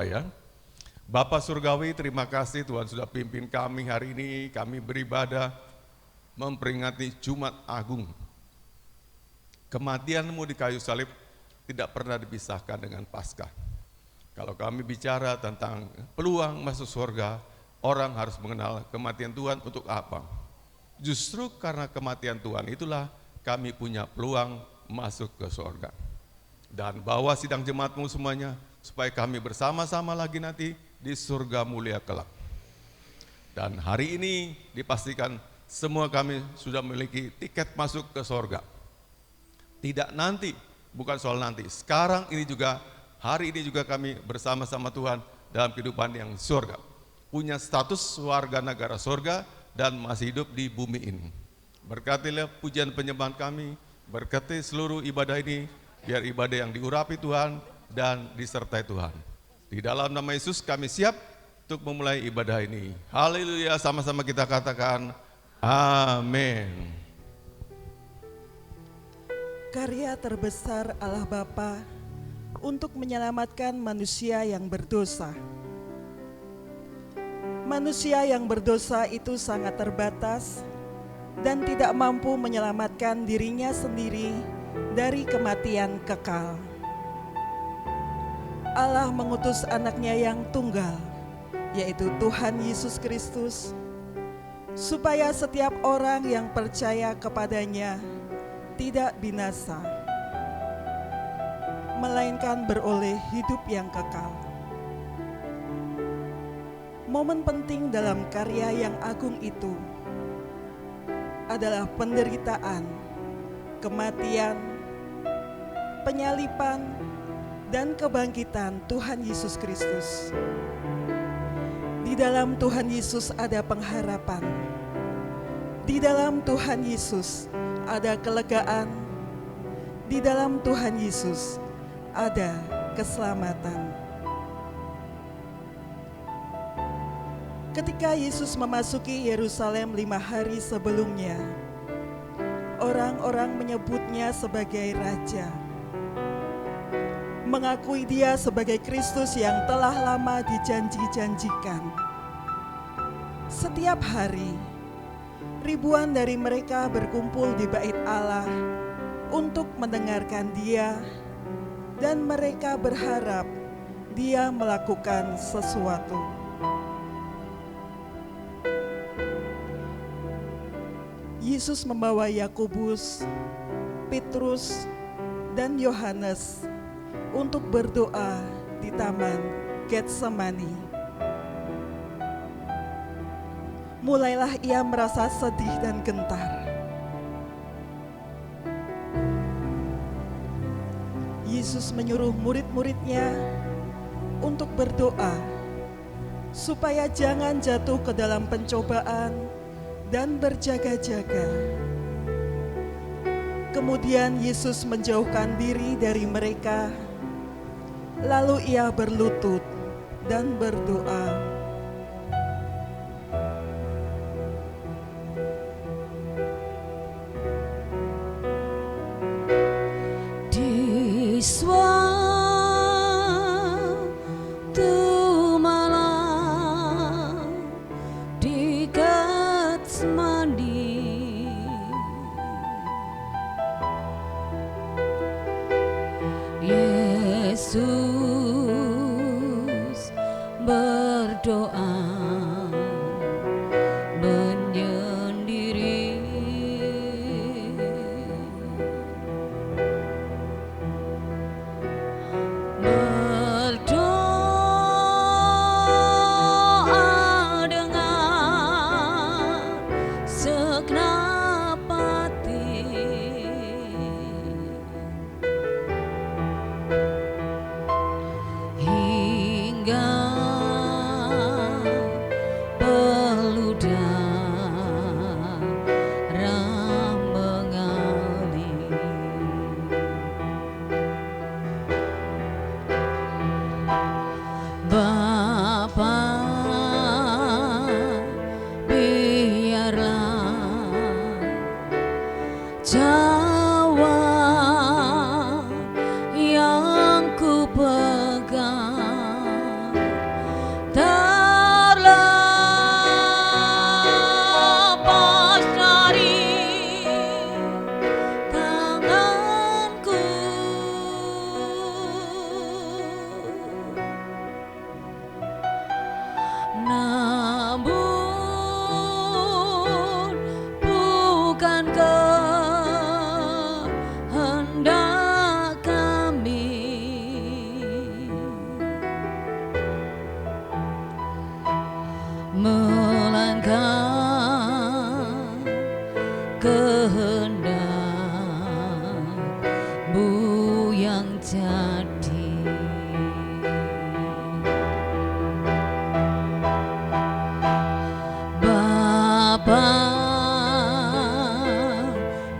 ya. Bapa Surgawi, terima kasih Tuhan sudah pimpin kami hari ini, kami beribadah memperingati Jumat Agung. Kematian-Mu di kayu salib tidak pernah dipisahkan dengan Paskah. Kalau kami bicara tentang peluang masuk surga, orang harus mengenal kematian Tuhan untuk apa. Justru karena kematian Tuhan itulah kami punya peluang masuk ke surga. Dan bawa sidang jemaat-Mu semuanya, supaya kami bersama-sama lagi nanti di surga mulia kelak. Dan hari ini dipastikan semua kami sudah memiliki tiket masuk ke surga. Tidak nanti, bukan soal nanti. Sekarang ini juga, hari ini juga kami bersama-sama Tuhan dalam kehidupan yang surga. Punya status warga negara surga dan masih hidup di bumi ini. Berkatilah pujian penyembahan kami, berkati seluruh ibadah ini, biar ibadah yang diurapi Tuhan dan disertai Tuhan. Di dalam nama Yesus kami siap untuk memulai ibadah ini. Haleluya, sama-sama kita katakan amin. Karya terbesar Allah Bapa untuk menyelamatkan manusia yang berdosa. Manusia yang berdosa itu sangat terbatas dan tidak mampu menyelamatkan dirinya sendiri dari kematian kekal. Allah mengutus anaknya yang tunggal, yaitu Tuhan Yesus Kristus, supaya setiap orang yang percaya kepadanya tidak binasa, melainkan beroleh hidup yang kekal. Momen penting dalam karya yang agung itu adalah penderitaan, kematian, penyaliban, dan kebangkitan Tuhan Yesus Kristus. Di dalam Tuhan Yesus ada pengharapan. Di dalam Tuhan Yesus ada kelegaan. Di dalam Tuhan Yesus ada keselamatan. Ketika Yesus memasuki Yerusalem 5 hari sebelumnya, orang-orang menyebutnya sebagai Raja, mengakui dia sebagai Kristus yang telah lama dijanji-janjikan. Setiap hari, ribuan dari mereka berkumpul di bait Allah untuk mendengarkan dia, dan mereka berharap dia melakukan sesuatu. Yesus membawa Yakobus, Petrus, dan Yohanes untuk berdoa di Taman Getsemani. Mulailah ia merasa sedih dan gentar. Yesus menyuruh murid-muridnya untuk berdoa supaya jangan jatuh ke dalam pencobaan dan berjaga-jaga. Kemudian Yesus menjauhkan diri dari mereka. Lalu ia berlutut dan berdoa, di suatu malam di Getsemani, Yesus berdoa menyendiri. Berdoa dengan segenap hati, hingga darah mengalir. Bapa, biarlah jawab yang ku pegang kehendak-Mu yang jadi. Bapa,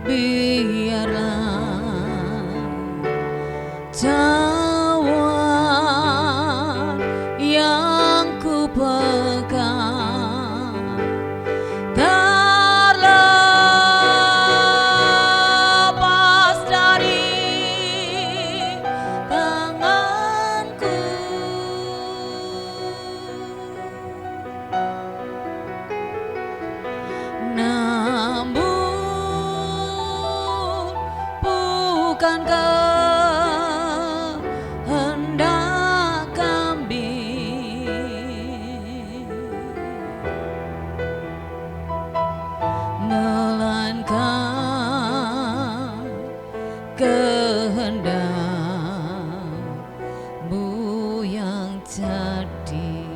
biarlah cawan yang ku pegang terlepas dari tanganku. Namun bukan kehendak kami, melainkan kehendak-Mu yang jadi.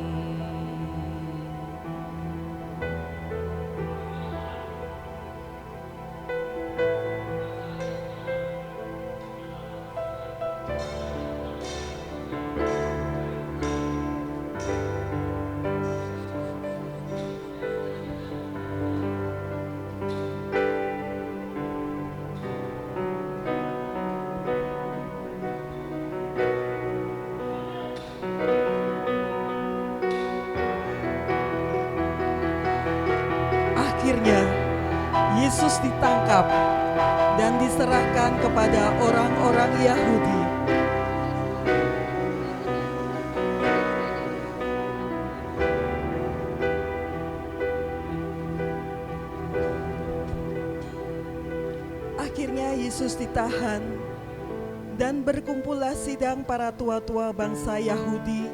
Akhirnya Yesus ditangkap dan diserahkan kepada orang-orang Yahudi. Akhirnya Yesus ditahan dan berkumpullah sidang para tua-tua bangsa Yahudi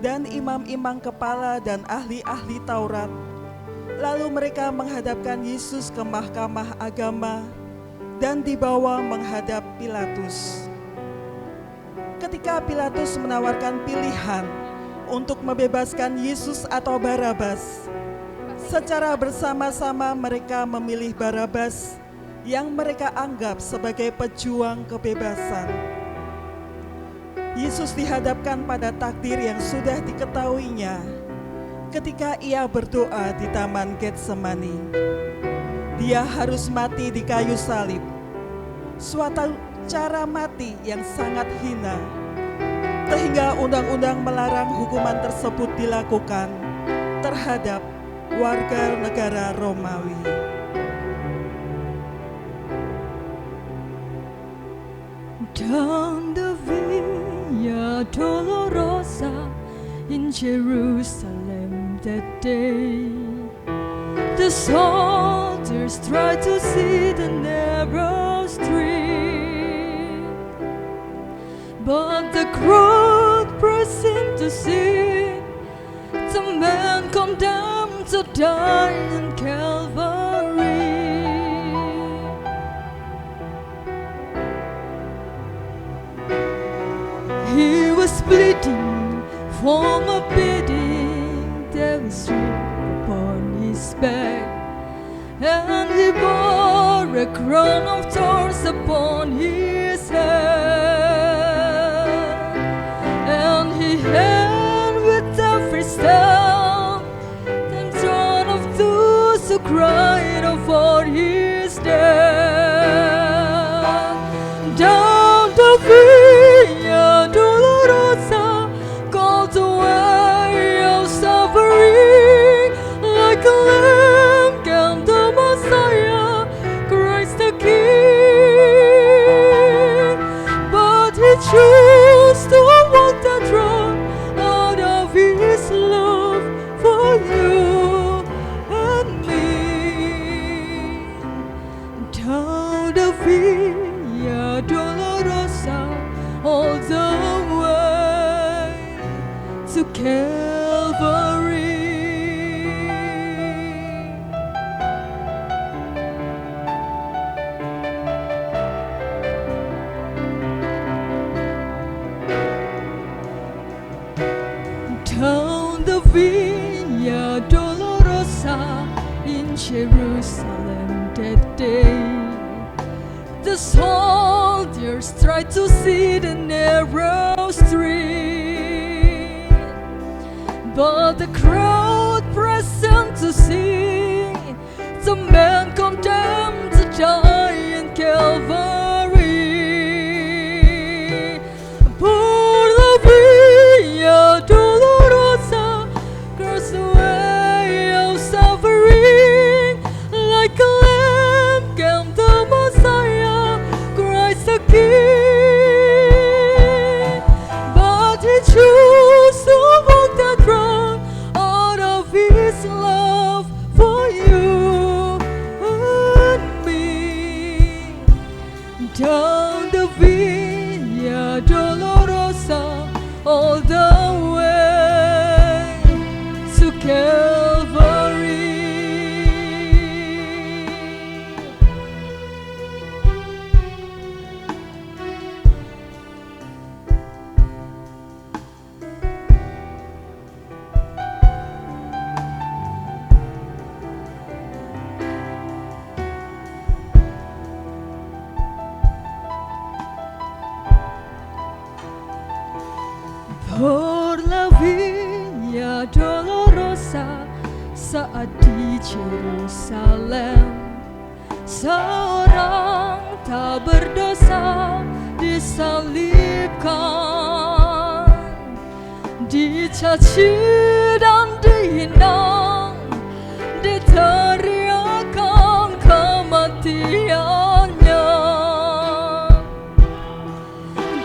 dan imam-imam kepala dan ahli-ahli Taurat. Lalu mereka menghadapkan Yesus ke mahkamah agama dan dibawa menghadap Pilatus. Ketika Pilatus menawarkan pilihan untuk membebaskan Yesus atau Barabas, secara bersama-sama mereka memilih Barabas yang mereka anggap sebagai pejuang kebebasan. Yesus dihadapkan pada takdir yang sudah diketahuinya ketika ia berdoa di Taman Getsemani. Dia harus mati di kayu salib, suatu cara mati yang sangat hina, sehingga undang-undang melarang hukuman tersebut dilakukan terhadap warga negara Romawi. Down the Via Dolorosa in Jerusalem that day, the soldiers tried to see the narrow street, but the crowd pressed in to see the man condemned to die in Calvary. He was bleeding from a beating that was stripped upon his back, and he bore a crown of thorns upon his head, and he had with every step the throne of those who cried out for his death. Down the Via Dolorosa, called the way of suffering, like a lamb came the Messiah, Christ the King. But he chose to walk that road out of his love for you and me. Down the Via Dolorosa, all the way to Calvary. Down the Via Dolorosa in Jerusalem that day. The soldiers tried to see the narrow street, but the crowd present to see the man condemned to die in Calvary. Por la via dolorosa, cross the way of suffering, like a lamb came the Messiah, Christ the King. But he chose to walk that road out of his love for you and me. Down the Via Dolorosa, all the way to Calvary. Por la Via Dolorosa, saat di Yerusalem, seorang tak berdosa disalibkan, dicaci dan dihina, diteriakan kematiannya.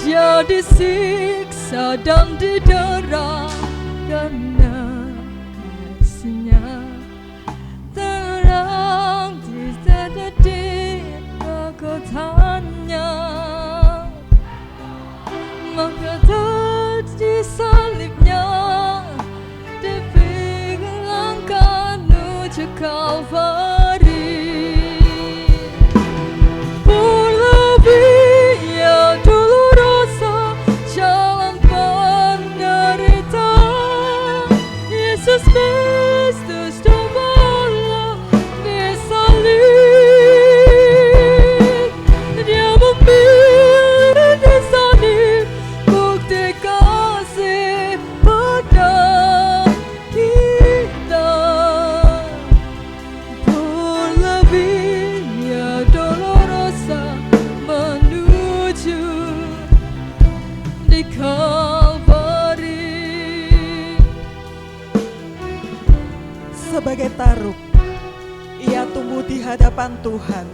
Dia disiksa dan didera karena kasihnya. Terang di kotanya, maka di salibnya dipegangkan menuju Kalvari. Por la Via Dolorosa, jalan penderitaan, Yesus Kristus Allah disalib. Dia memilih disalib, bukti kasih pada kita. Por la Via Dolorosa, menuju di Kalvari. Sebagai taruk, ia tumbuh di hadapan Tuhan,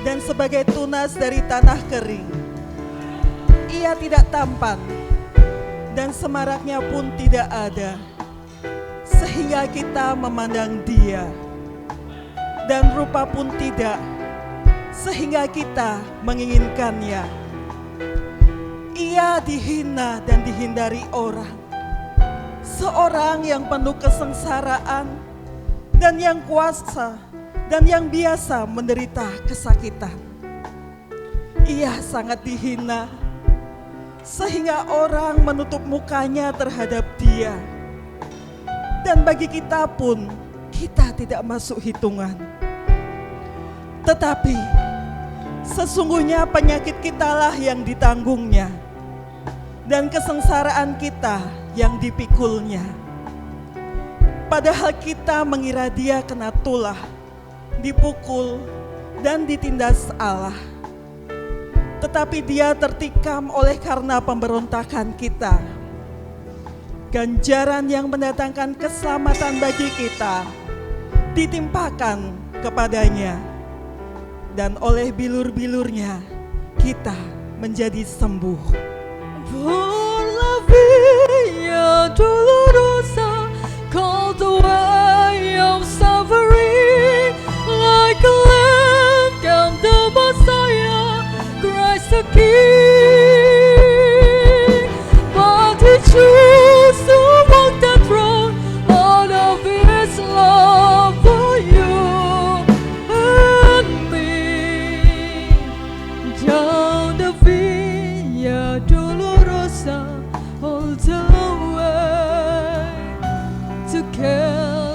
dan sebagai tunas dari tanah kering, ia tidak tampan, dan semaraknya pun tidak ada, sehingga kita memandang dia, dan rupa pun tidak, sehingga kita menginginkannya. Ia dihina dan dihindari orang, seorang yang penuh kesengsaraan dan yang kuasa dan yang biasa menderita kesakitan. Ia sangat dihina sehingga orang menutup mukanya terhadap dia, dan bagi kita pun kita tidak masuk hitungan. Tetapi sesungguhnya penyakit kitalah yang ditanggungnya, dan kesengsaraan kita yang dipikulnya. Padahal kita mengira dia kena tulah, dipukul, dan ditindas Allah. Tetapi dia tertikam oleh karena pemberontakan kita. Ganjaran yang mendatangkan keselamatan bagi kita ditimpakan kepadanya, dan oleh bilur-bilurnya kita menjadi sembuh. Por la Via Dolorosa, called the way of suffering, like a lamb came the Messiah, Christ the King. But he chose to walk that road out of his love for you and me. Down the Via Dolorosa, all the way to Calvary.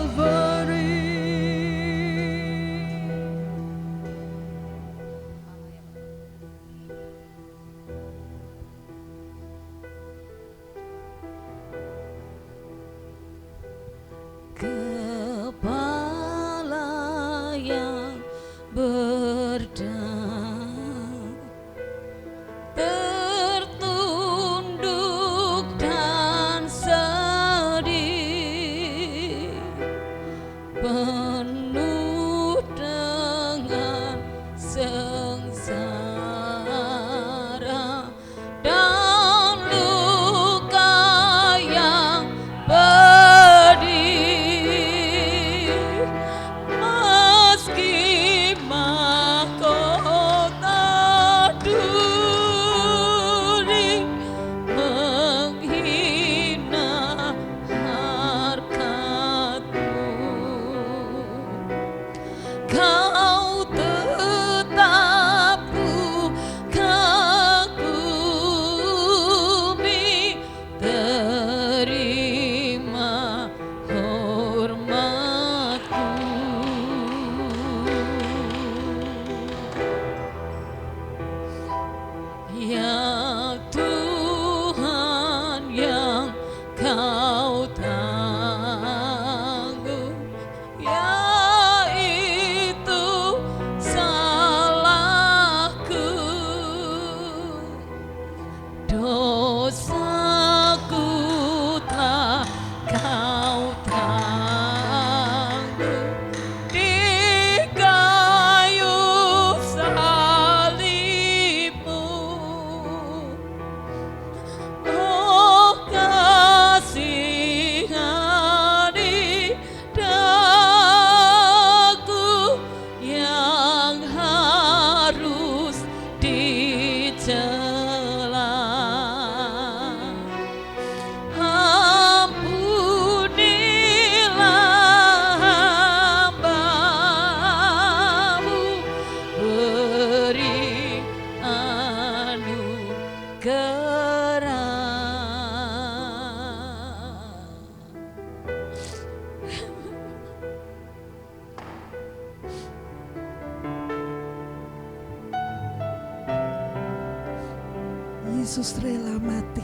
Yesus rela mati.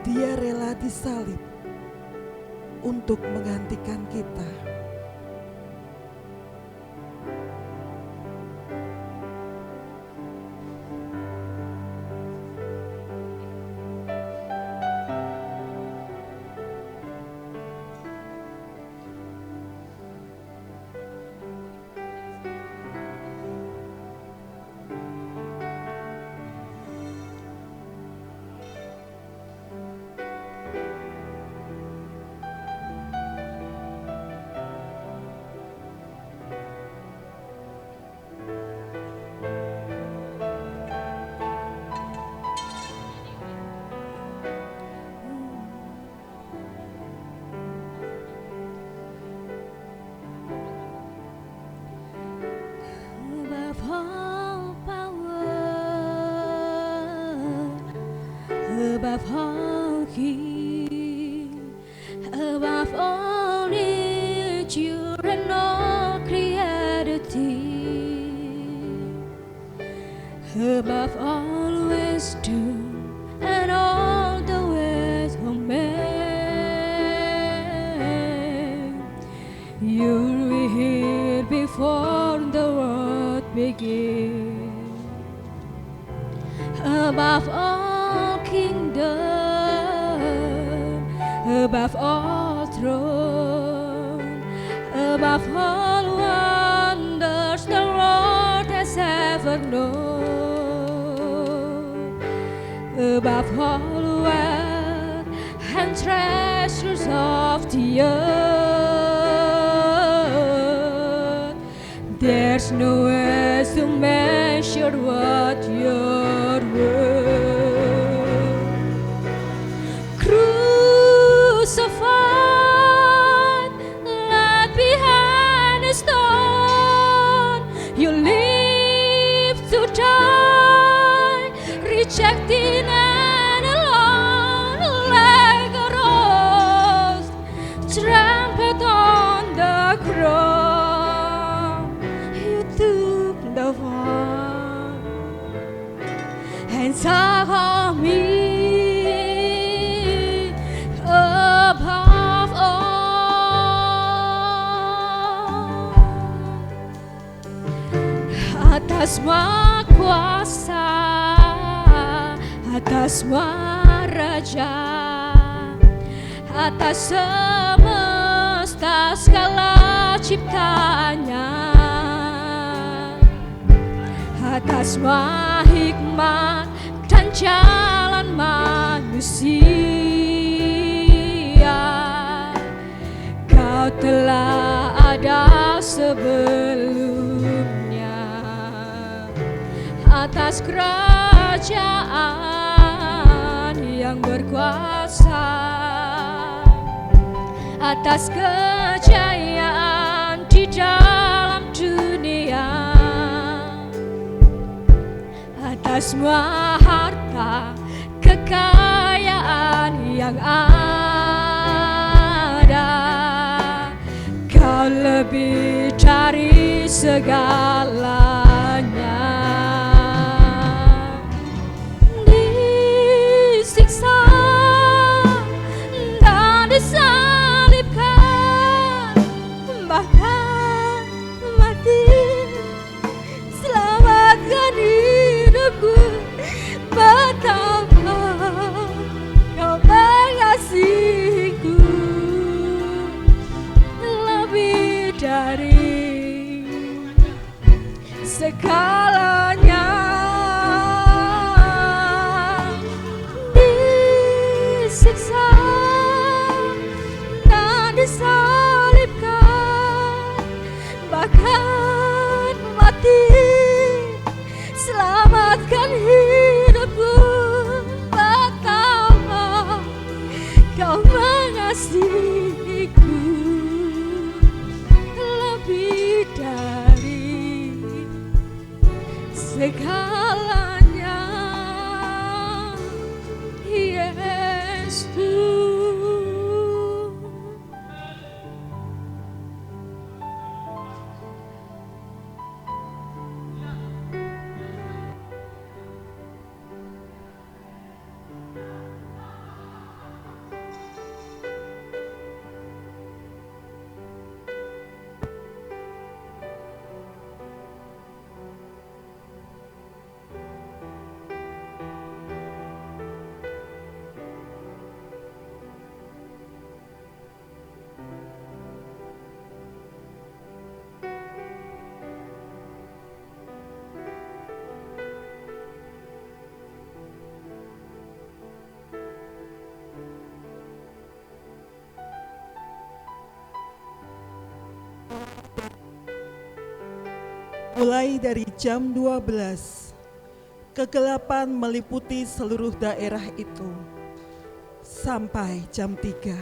Dia rela disalib untuk menggantikan kita. Above all power, above all king, above all nature and all created things, above all wisdom and all the ways of man, you were here before the world began. Above all kingdom, above all throne, above all wonders the world has ever known, above all wealth and treasures of the earth, there's no way to measure what you're worth. Crucified, left behind a stone, you live to die, rejected and alone, like a rose trampled on the cross. You took the fall and saw me above all. Atas semua kuasa, atas semua raja, atas semesta segala ciptaannya, atas semua hikmat dan jalan manusia, Kau telah ada sebelumnya. Atas kerajaan yang berkuasa, atas kejayaan di dalam dunia, atas semua harta kekayaan yang ada, Kau lebih dari segalanya. Disiksa dan disalibkan, bahkan mati, selamatkan hidupku. Betapa Kau mengasihiku, lebih dari segalanya. Disiksa dan disalibkan, bahkan mati, selamatkan hidupku. Betapa Kau mengasihiku, lebih dari segalanya. Yesus. Mulai dari jam 12, kegelapan meliputi seluruh daerah itu sampai jam 3.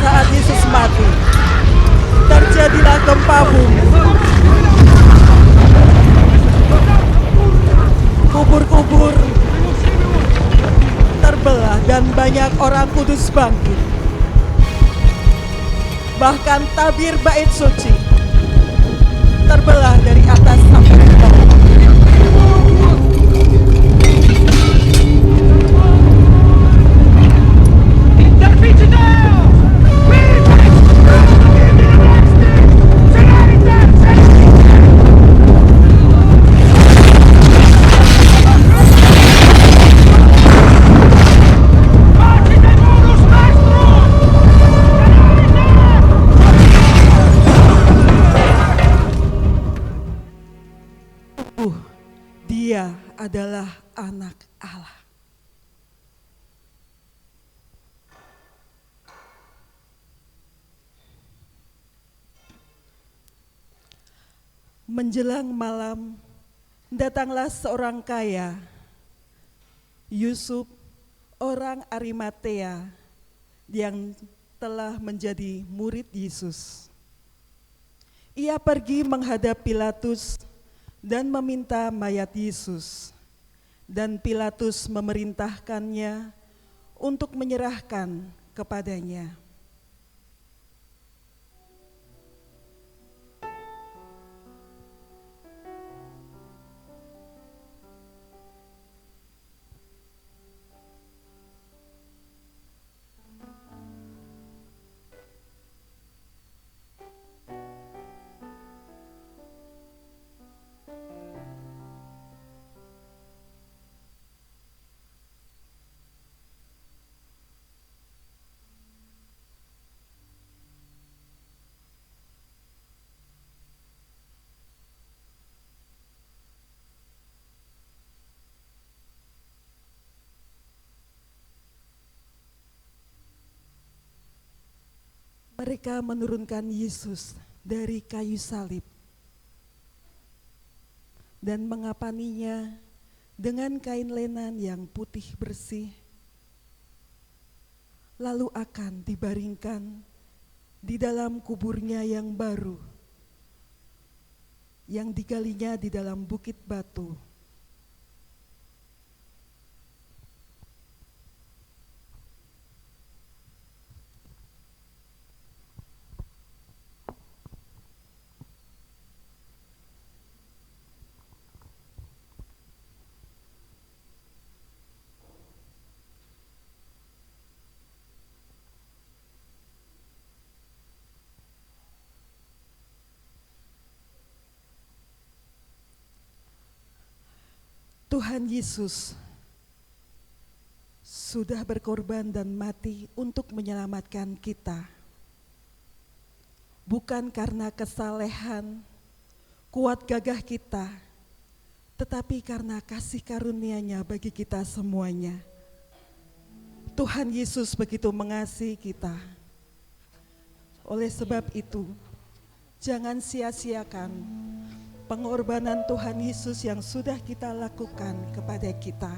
Saat Yesus mati, terjadilah gempa bumi. Kubur-kubur terbelah dan banyak orang kudus bangkit. Bahkan tabir bait suci terbelah dari atas sampai ke bawah. Dia adalah anak Allah. Menjelang malam, datanglah seorang kaya, Yusuf, orang Arimatea, yang telah menjadi murid Yesus. Ia pergi menghadap Pilatus dan meminta mayat Yesus, dan Pilatus memerintahkannya untuk menyerahkan kepadanya. Mereka menurunkan Yesus dari kayu salib dan mengapaninya dengan kain lenan yang putih bersih, lalu akan dibaringkan di dalam kuburnya yang baru, yang digalinya di dalam bukit batu. Tuhan Yesus sudah berkorban dan mati untuk menyelamatkan kita. Bukan karena kesalehan, kuat gagah kita, tetapi karena kasih karunia-Nya bagi kita semuanya. Tuhan Yesus begitu mengasihi kita. Oleh sebab itu, jangan sia-siakan pengorbanan Tuhan Yesus yang sudah kita lakukan kepada kita.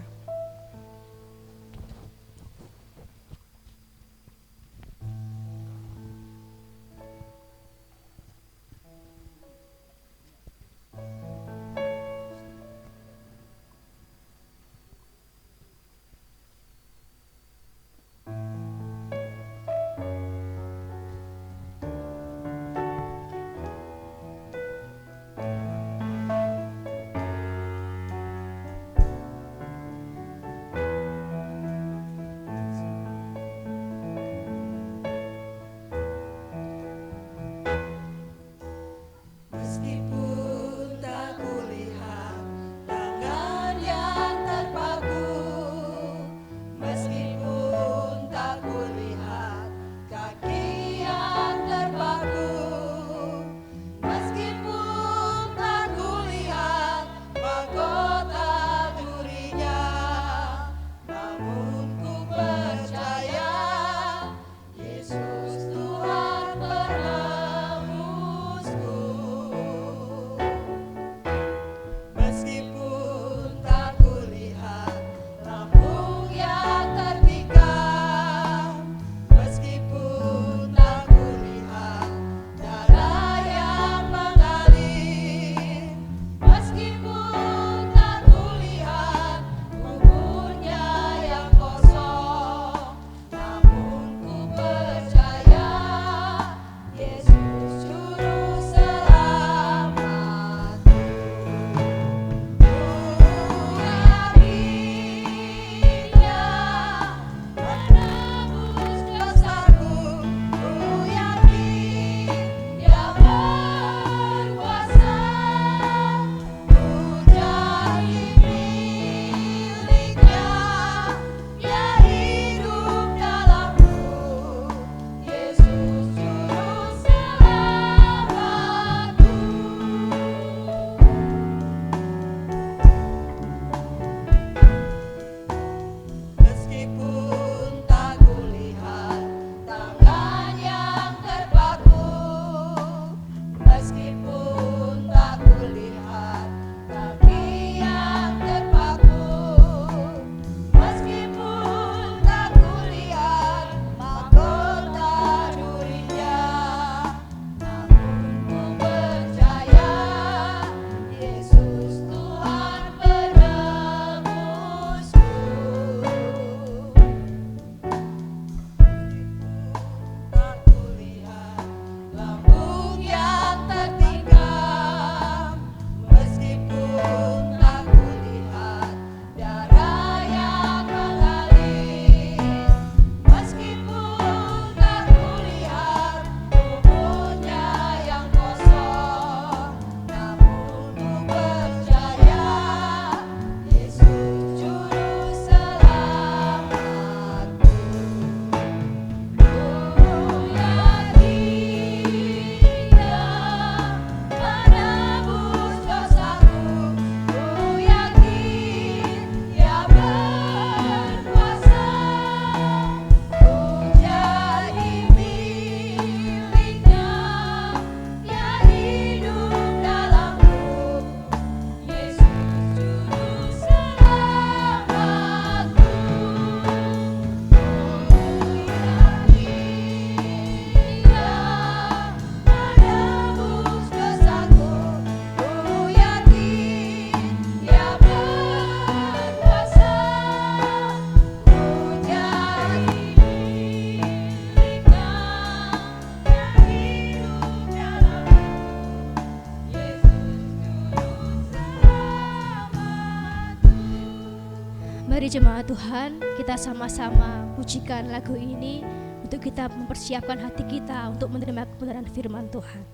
Mari jemaat Tuhan, kita sama-sama pujikan lagu ini untuk kita mempersiapkan hati kita untuk menerima kebenaran firman Tuhan.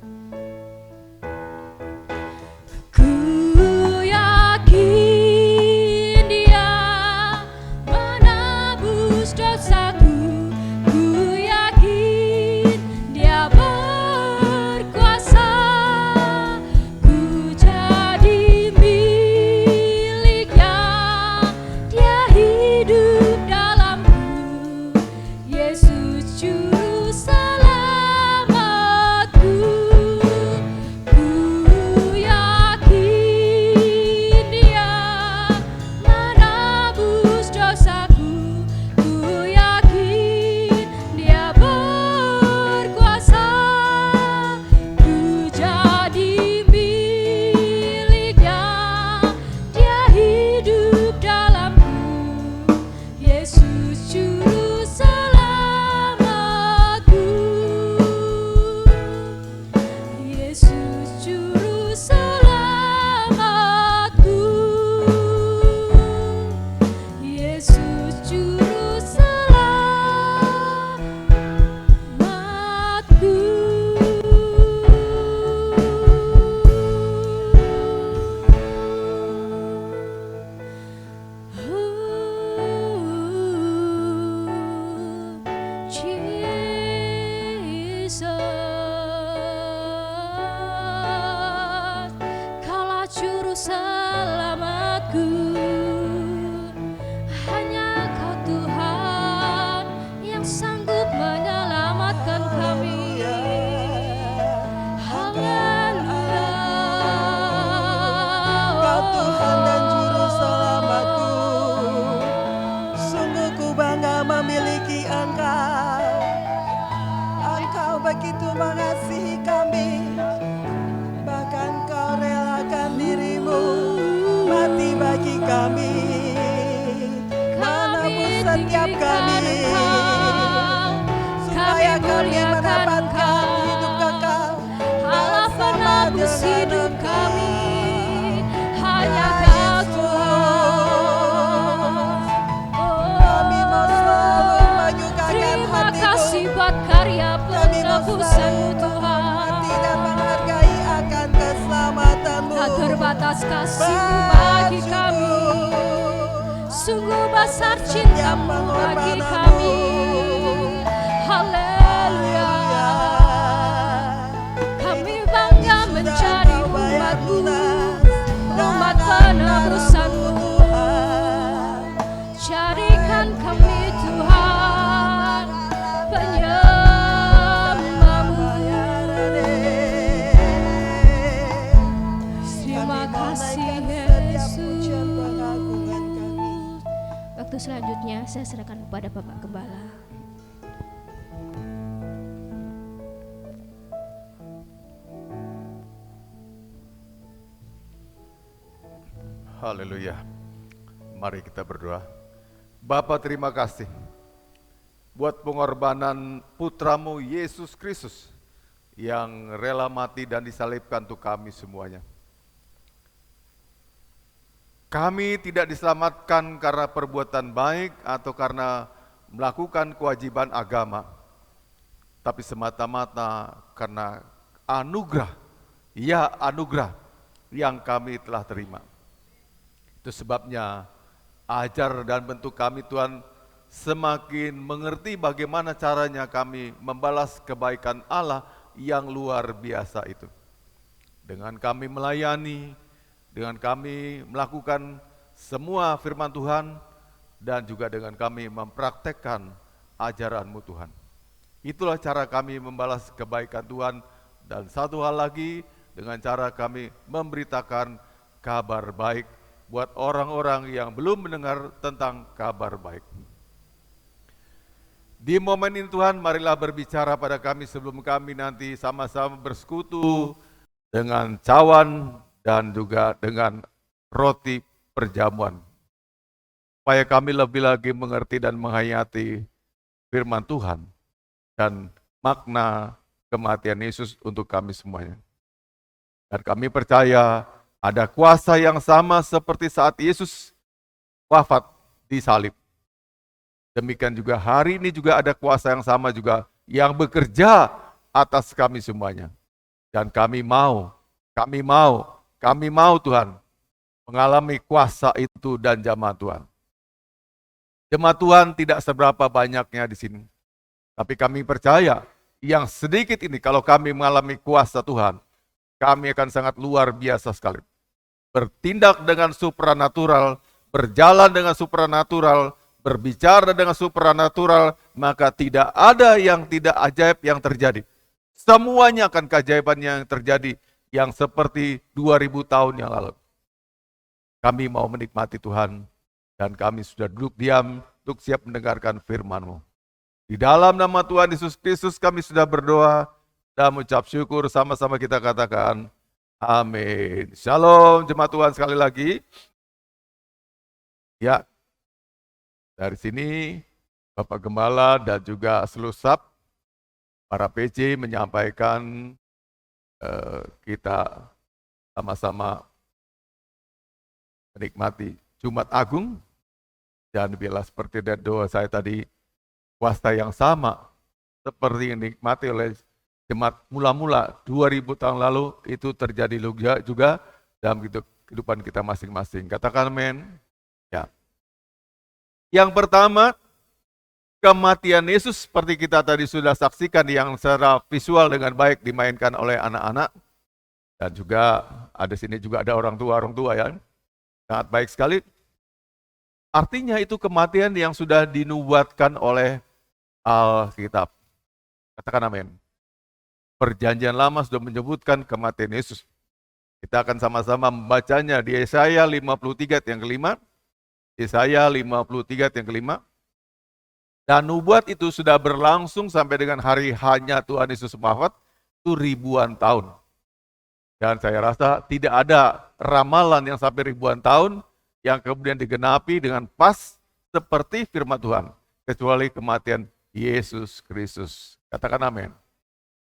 Ku yakin Dia menebus dosaku, ku yakin Dia berkuasa, ku jadi miliknya, Dia hidup dalamku, Yesus juru selamatku. Ku yakin Dia menebus dosaku, ku yakin Dia berkuasa, ku jadi miliknya, Dia hidup dalamku, Yesus juru selamatku, Yesus juru selamatku, Yesus juru selamatku. Jesus, Kaulah juru selamatku, hanya Kau Tuhan yang sanggup menyelamatkan kami. Haleluya. Kau Tuhan dan Juru Selamatku, sungguh ku bangga memiliki Engkau. Engkau begitu mengasihi kami, bahkan Kau relakan dirimu mati bagi kami, menebus setiap kami, supaya kami mendapatkan hidup kekal Allah bersama penebus dengan hidup Engkau. kami, hanya Ya Kau Yesus, Tuhan. kami mau selalu menyukakan Terima hati-Mu. kasih buat karya Kami mau penebusan-Mu selalu Tuhan. menghormati dan menghargai akan keselamatan-Mu. Tak terbatas kasih-Mu bagi kami, sungguh besar cinta-Mu bagi kami. Haleluya. Kami bangga menjadi umat-Mu, umat penebusan-Mu. Jadikan kami Tuhan penyembah-Mu. Terima kasih Yesus. Waktu selanjutnya saya serahkan kepada Bapak Gembala. Haleluya. Mari kita berdoa. Bapa, terima kasih buat pengorbanan putramu Yesus Kristus yang rela mati dan disalibkan untuk kami semuanya. Kami tidak diselamatkan karena perbuatan baik atau karena melakukan kewajiban agama, tapi semata-mata karena anugerah, ya anugerah yang kami telah terima. Itu sebabnya ajar dan bentuk kami Tuhan semakin mengerti bagaimana caranya kami membalas kebaikan Allah yang luar biasa itu. Dengan kami melayani, dengan kami melakukan semua firman Tuhan, dan juga dengan kami mempraktekkan ajaran-Mu Tuhan. Itulah cara kami membalas kebaikan Tuhan, dan satu hal lagi, dengan cara kami memberitakan kabar baik buat orang-orang yang belum mendengar tentang kabar baik. Di momen ini Tuhan, marilah berbicara pada kami sebelum kami nanti sama-sama bersekutu dengan cawan dan juga dengan roti perjamuan. Supaya kami lebih lagi mengerti dan menghayati firman Tuhan dan makna kematian Yesus untuk kami semuanya. Dan kami percaya ada kuasa yang sama seperti saat Yesus wafat disalib. Demikian juga hari ini juga ada kuasa yang sama juga yang bekerja atas kami semuanya. Dan kami mau Tuhan mengalami kuasa itu dan jamaah Tuhan. Jemaat Tuhan tidak seberapa banyaknya di sini. Tapi kami percaya yang sedikit ini kalau kami mengalami kuasa Tuhan, kami akan sangat luar biasa sekali. Bertindak dengan supranatural, berjalan dengan supranatural, berbicara dengan supranatural, maka tidak ada yang tidak ajaib yang terjadi. Semuanya akan keajaiban yang terjadi yang seperti 2000 tahun yang lalu. Kami mau menikmati Tuhan dan kami sudah duduk diam untuk siap mendengarkan firman-Mu. Di dalam nama Tuhan Yesus Kristus kami sudah berdoa dan mengucap syukur, sama-sama kita katakan amin. Shalom jemaat Tuhan sekali lagi. Ya, dari sini Bapak Gembala dan juga Selusap, para PJ menyampaikan kita sama-sama menikmati Jumat Agung, dan bila seperti doa saya tadi, kuasa yang sama seperti yang dinikmati oleh jemaat mula-mula 2000 tahun lalu itu terjadi juga dalam kehidupan kita masing-masing. Katakan amin. Ya. Yang pertama, kematian Yesus seperti kita tadi sudah saksikan yang secara visual dengan baik dimainkan oleh anak-anak. Dan juga ada sini juga ada orang tua ya. Sangat baik sekali. Artinya itu kematian yang sudah dinubuatkan oleh Alkitab. Katakan amin. Perjanjian lama sudah menyebutkan kematian Yesus. Kita akan sama-sama membacanya di Yesaya 53 yang kelima. Yesaya 53 yang kelima. Dan nubuat itu sudah berlangsung sampai dengan hari hanya Tuhan Yesus wafat, itu ribuan tahun. Dan saya rasa tidak ada ramalan yang sampai ribuan tahun yang kemudian digenapi dengan pas seperti firman Tuhan. Kecuali kematian Yesus Kristus. Katakan amin.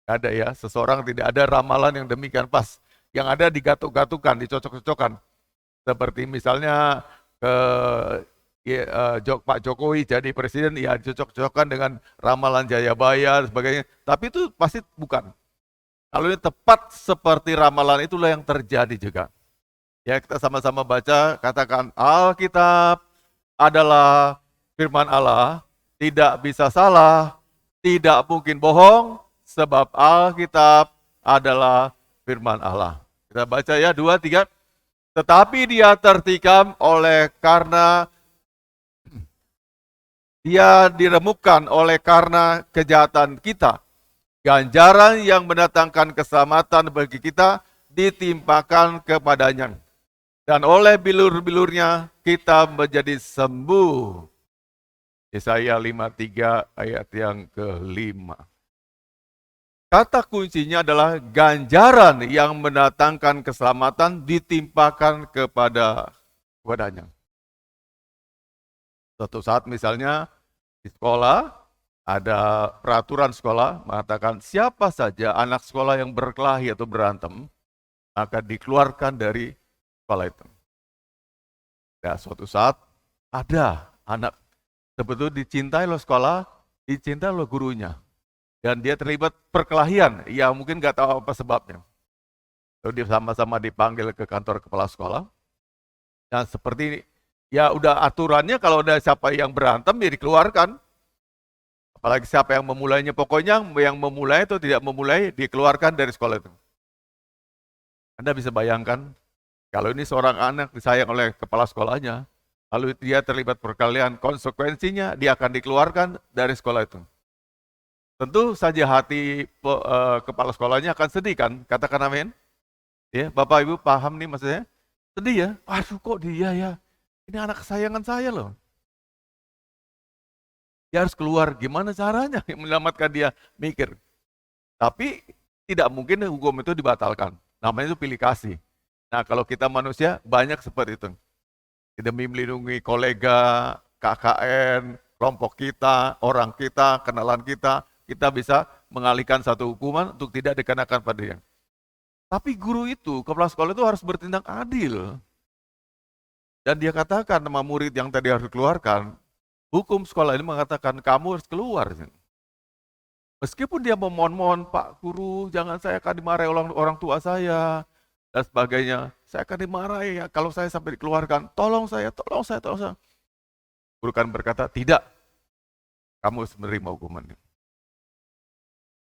Tidak ada ya, seseorang tidak ada ramalan yang demikian pas. Yang ada digatuk-gatukan, dicocok-cocokkan. Seperti misalnya Pak Jokowi jadi presiden, ya dicocok-cocokkan dengan ramalan Jayabaya dan sebagainya. Tapi itu pasti bukan. Kalau ini tepat seperti ramalan itulah yang terjadi juga. Ya kita sama-sama baca, katakan Alkitab adalah firman Allah, tidak bisa salah, tidak mungkin bohong, sebab Alkitab adalah firman Allah. Kita baca ya, 2, 3. Tetapi dia tertikam karena dia diremukkan oleh karena kejahatan kita. Ganjaran yang mendatangkan keselamatan bagi kita ditimpakan kepadanya. Dan oleh bilur-bilurnya kita menjadi sembuh. Yesaya 53 ayat yang ke-5. Kata kuncinya adalah ganjaran yang mendatangkan keselamatan ditimpakan kepadanya. Suatu saat misalnya di sekolah, ada peraturan sekolah mengatakan siapa saja anak sekolah yang berkelahi atau berantem, maka dikeluarkan dari sekolah itu. Nah, suatu saat ada anak sebetulnya dicintai oleh sekolah, dicintai oleh gurunya. Dan dia terlibat perkelahian, ya mungkin nggak tahu apa sebabnya. Lalu dia sama-sama dipanggil ke kantor kepala sekolah. Dan seperti ini, ya udah aturannya kalau ada siapa yang berantem, ya dikeluarkan. Apalagi siapa yang memulainya, pokoknya yang memulai atau tidak memulai, dikeluarkan dari sekolah itu. Anda bisa bayangkan, kalau ini seorang anak disayang oleh kepala sekolahnya, lalu dia terlibat perkelahian, konsekuensinya dia akan dikeluarkan dari sekolah itu. Tentu saja hati kepala sekolahnya akan sedih kan, katakan amin. Ya, Bapak Ibu paham nih maksudnya? Sedih ya, aduh kok dia ya, ini anak kesayangan saya loh. Dia harus keluar, gimana caranya menyelamatkan dia, mikir. Tapi tidak mungkin hukum itu dibatalkan, namanya itu pilih kasih. Nah kalau kita manusia banyak seperti itu. Demi melindungi kolega, KKN, kelompok kita, orang kita, kenalan kita bisa mengalihkan satu hukuman untuk tidak dikenakan pada dia. Tapi guru itu, kepala sekolah itu harus bertindak adil. Dan dia katakan sama murid yang tadi harus dikeluarkan, hukum sekolah ini mengatakan kamu harus keluar. Meskipun dia memohon-mohon, Pak Guru, jangan saya akan dimarahi orang tua saya, dan sebagainya. Saya akan dimarahi ya kalau saya sampai dikeluarkan. Tolong saya, tolong saya, tolong saya. Guru kan berkata, tidak, kamu harus menerima hukuman ini.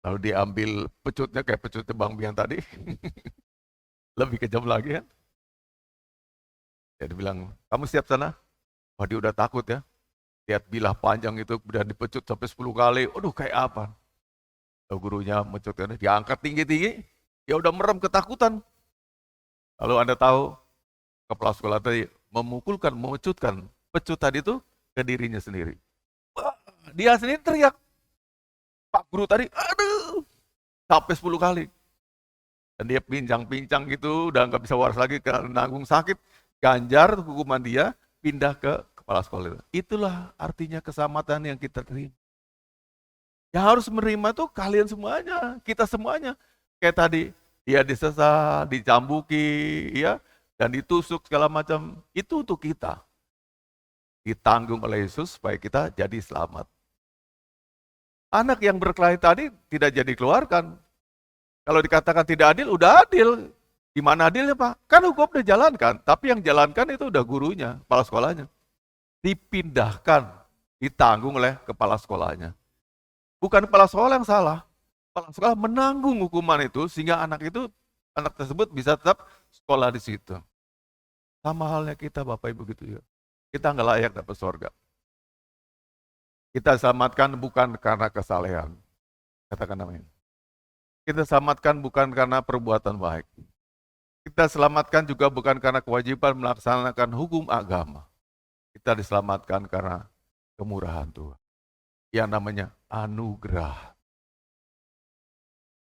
Lalu diambil pecutnya kayak pecutnya Bang Bian tadi. Lebih kejam lagi kan. Dia bilang, kamu siap sana? Wah, dia udah takut ya. Lihat bilah panjang itu, kemudian dipecut sampai 10 kali. Aduh, kayak apa? Lalu gurunya mencutkan, diangkat tinggi-tinggi. Dia udah merem ketakutan. Lalu Anda tahu, kepala sekolah tadi memukulkan, memecutkan pecut tadi itu ke dirinya sendiri. Wah, dia sendiri teriak. Pak Guru tadi, aduh, sampai 10 kali. Dan dia pincang-pincang gitu, udah nggak bisa waras lagi karena nanggung sakit. Ganjar hukuman dia, pindah ke kepala sekolah. Itulah artinya keselamatan yang kita terima. Yang harus menerima tuh kalian semuanya, kita semuanya. Kayak tadi, dia disesat, dicambuki, ya, dan ditusuk segala macam. Itu untuk kita. Ditanggung oleh Yesus supaya kita jadi selamat. Anak yang berkelahi tadi tidak jadi dikeluarkan. Kalau dikatakan tidak adil, udah adil. Di mana adilnya, Pak? Kan hukum udah jalankan, tapi yang jalankan itu udah gurunya, kepala sekolahnya. Dipindahkan, ditanggung oleh kepala sekolahnya. Bukan kepala sekolah yang salah. Kepala sekolah menanggung hukuman itu sehingga anak tersebut bisa tetap sekolah di situ. Sama halnya kita, Bapak Ibu gitu ya. Kita nggak layak dapat surga. Kita selamatkan bukan karena kesalehan. Katakan amin. Kita selamatkan bukan karena perbuatan baik. Kita selamatkan juga bukan karena kewajiban melaksanakan hukum agama. Kita diselamatkan karena kemurahan Tuhan. Yang namanya anugerah.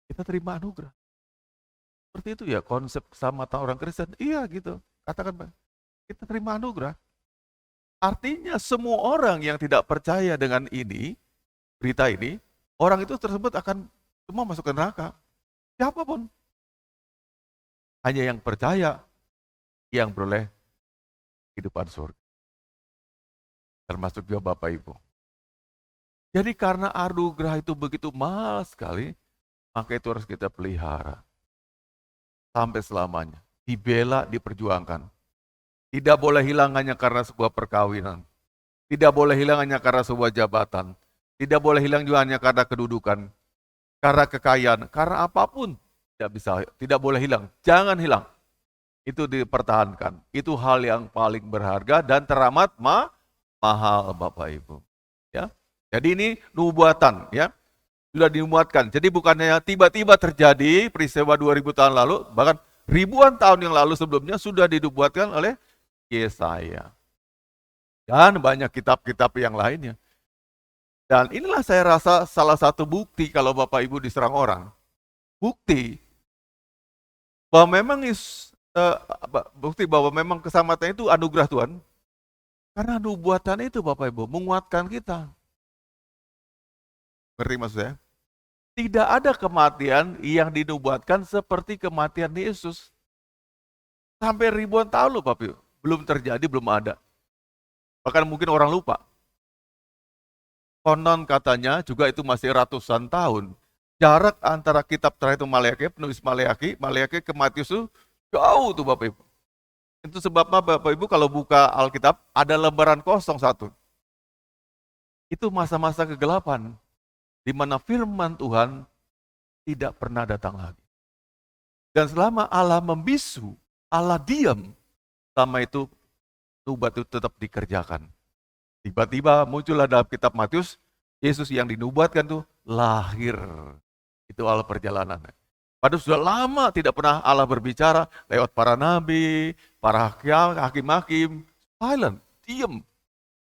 Kita terima anugerah. Seperti itu ya konsep keselamatan orang Kristen. Iya gitu. Katakan Pak. Kita terima anugerah. Artinya semua orang yang tidak percaya dengan ini, berita ini, orang itu tersebut akan semua masuk ke neraka. Siapapun. Hanya yang percaya yang beroleh kehidupan surga. Termasuk juga Bapak Ibu. Jadi karena anugerah itu begitu mahal sekali, maka itu harus kita pelihara. Sampai selamanya. Dibela, diperjuangkan. Tidak boleh hilang hanya karena sebuah perkawinan. Tidak boleh hilang hanya karena sebuah jabatan. Tidak boleh hilang juga hanya karena kedudukan. Karena kekayaan, karena apapun. Tidak boleh hilang. Jangan hilang. Itu dipertahankan. Itu hal yang paling berharga dan teramat mahal Bapak Ibu. Ya. Jadi ini nubuatan ya. Sudah dinubuatkan. Jadi bukannya tiba-tiba terjadi peristiwa 2000 tahun lalu, bahkan ribuan tahun yang lalu sebelumnya sudah dinubuatkan oleh Yesaya. Dan banyak kitab-kitab yang lainnya. Dan inilah saya rasa salah satu bukti kalau Bapak Ibu diserang orang. Bukti bahwa memang keselamatan itu anugerah Tuhan. Karena nubuatan itu Bapak Ibu menguatkan kita. Ngerti maksud saya? Tidak ada kematian yang dinubuatkan seperti kematian Yesus. Sampai ribuan tahun loh Bapak Ibu. Belum terjadi, belum ada. Bahkan mungkin orang lupa. Konon katanya juga itu masih ratusan tahun. Jarak antara kitab terakhir itu Maleakhi, penulis Maleakhi ke Matius itu jauh tuh Bapak Ibu. Itu sebabnya Bapak Ibu kalau buka Alkitab ada lembaran kosong satu. Itu masa-masa kegelapan di mana firman Tuhan tidak pernah datang lagi. Dan selama Allah membisu, Allah diam, selama itu nubuat itu tetap dikerjakan. Tiba-tiba muncullah dalam kitab Matius, Yesus yang dinubuatkan itu lahir. Itu awal perjalanan. Padahal sudah lama tidak pernah Allah berbicara lewat para nabi, para hakim-hakim, silent, diam.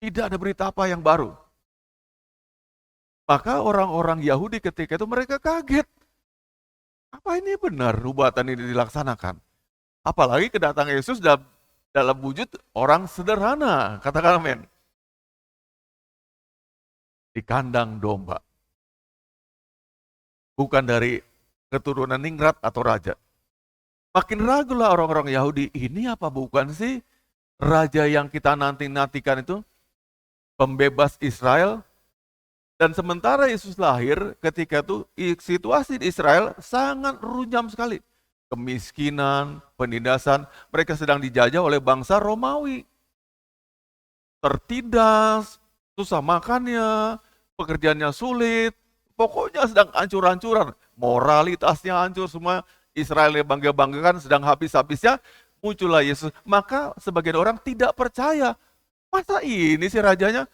Tidak ada berita apa yang baru. Maka orang-orang Yahudi ketika itu mereka kaget. Apa ini benar nubuatan ini dilaksanakan? Apalagi kedatangan Yesus dalam wujud orang sederhana, katakan amin. Di kandang domba. Bukan dari keturunan ningrat atau raja. Makin ragulah orang-orang Yahudi, ini apa bukan sih raja yang kita nantikan itu pembebas Israel. Dan sementara Yesus lahir, ketika itu situasi di Israel sangat runyam sekali. Kemiskinan, penindasan, mereka sedang dijajah oleh bangsa Romawi. Tertindas, susah makannya, pekerjaannya sulit, pokoknya sedang hancur-hancuran. Moralitasnya hancur semua, Israel yang bangga-banggakan sedang habis-habisnya, muncullah Yesus. Maka sebagian orang tidak percaya, masa ini si rajanya?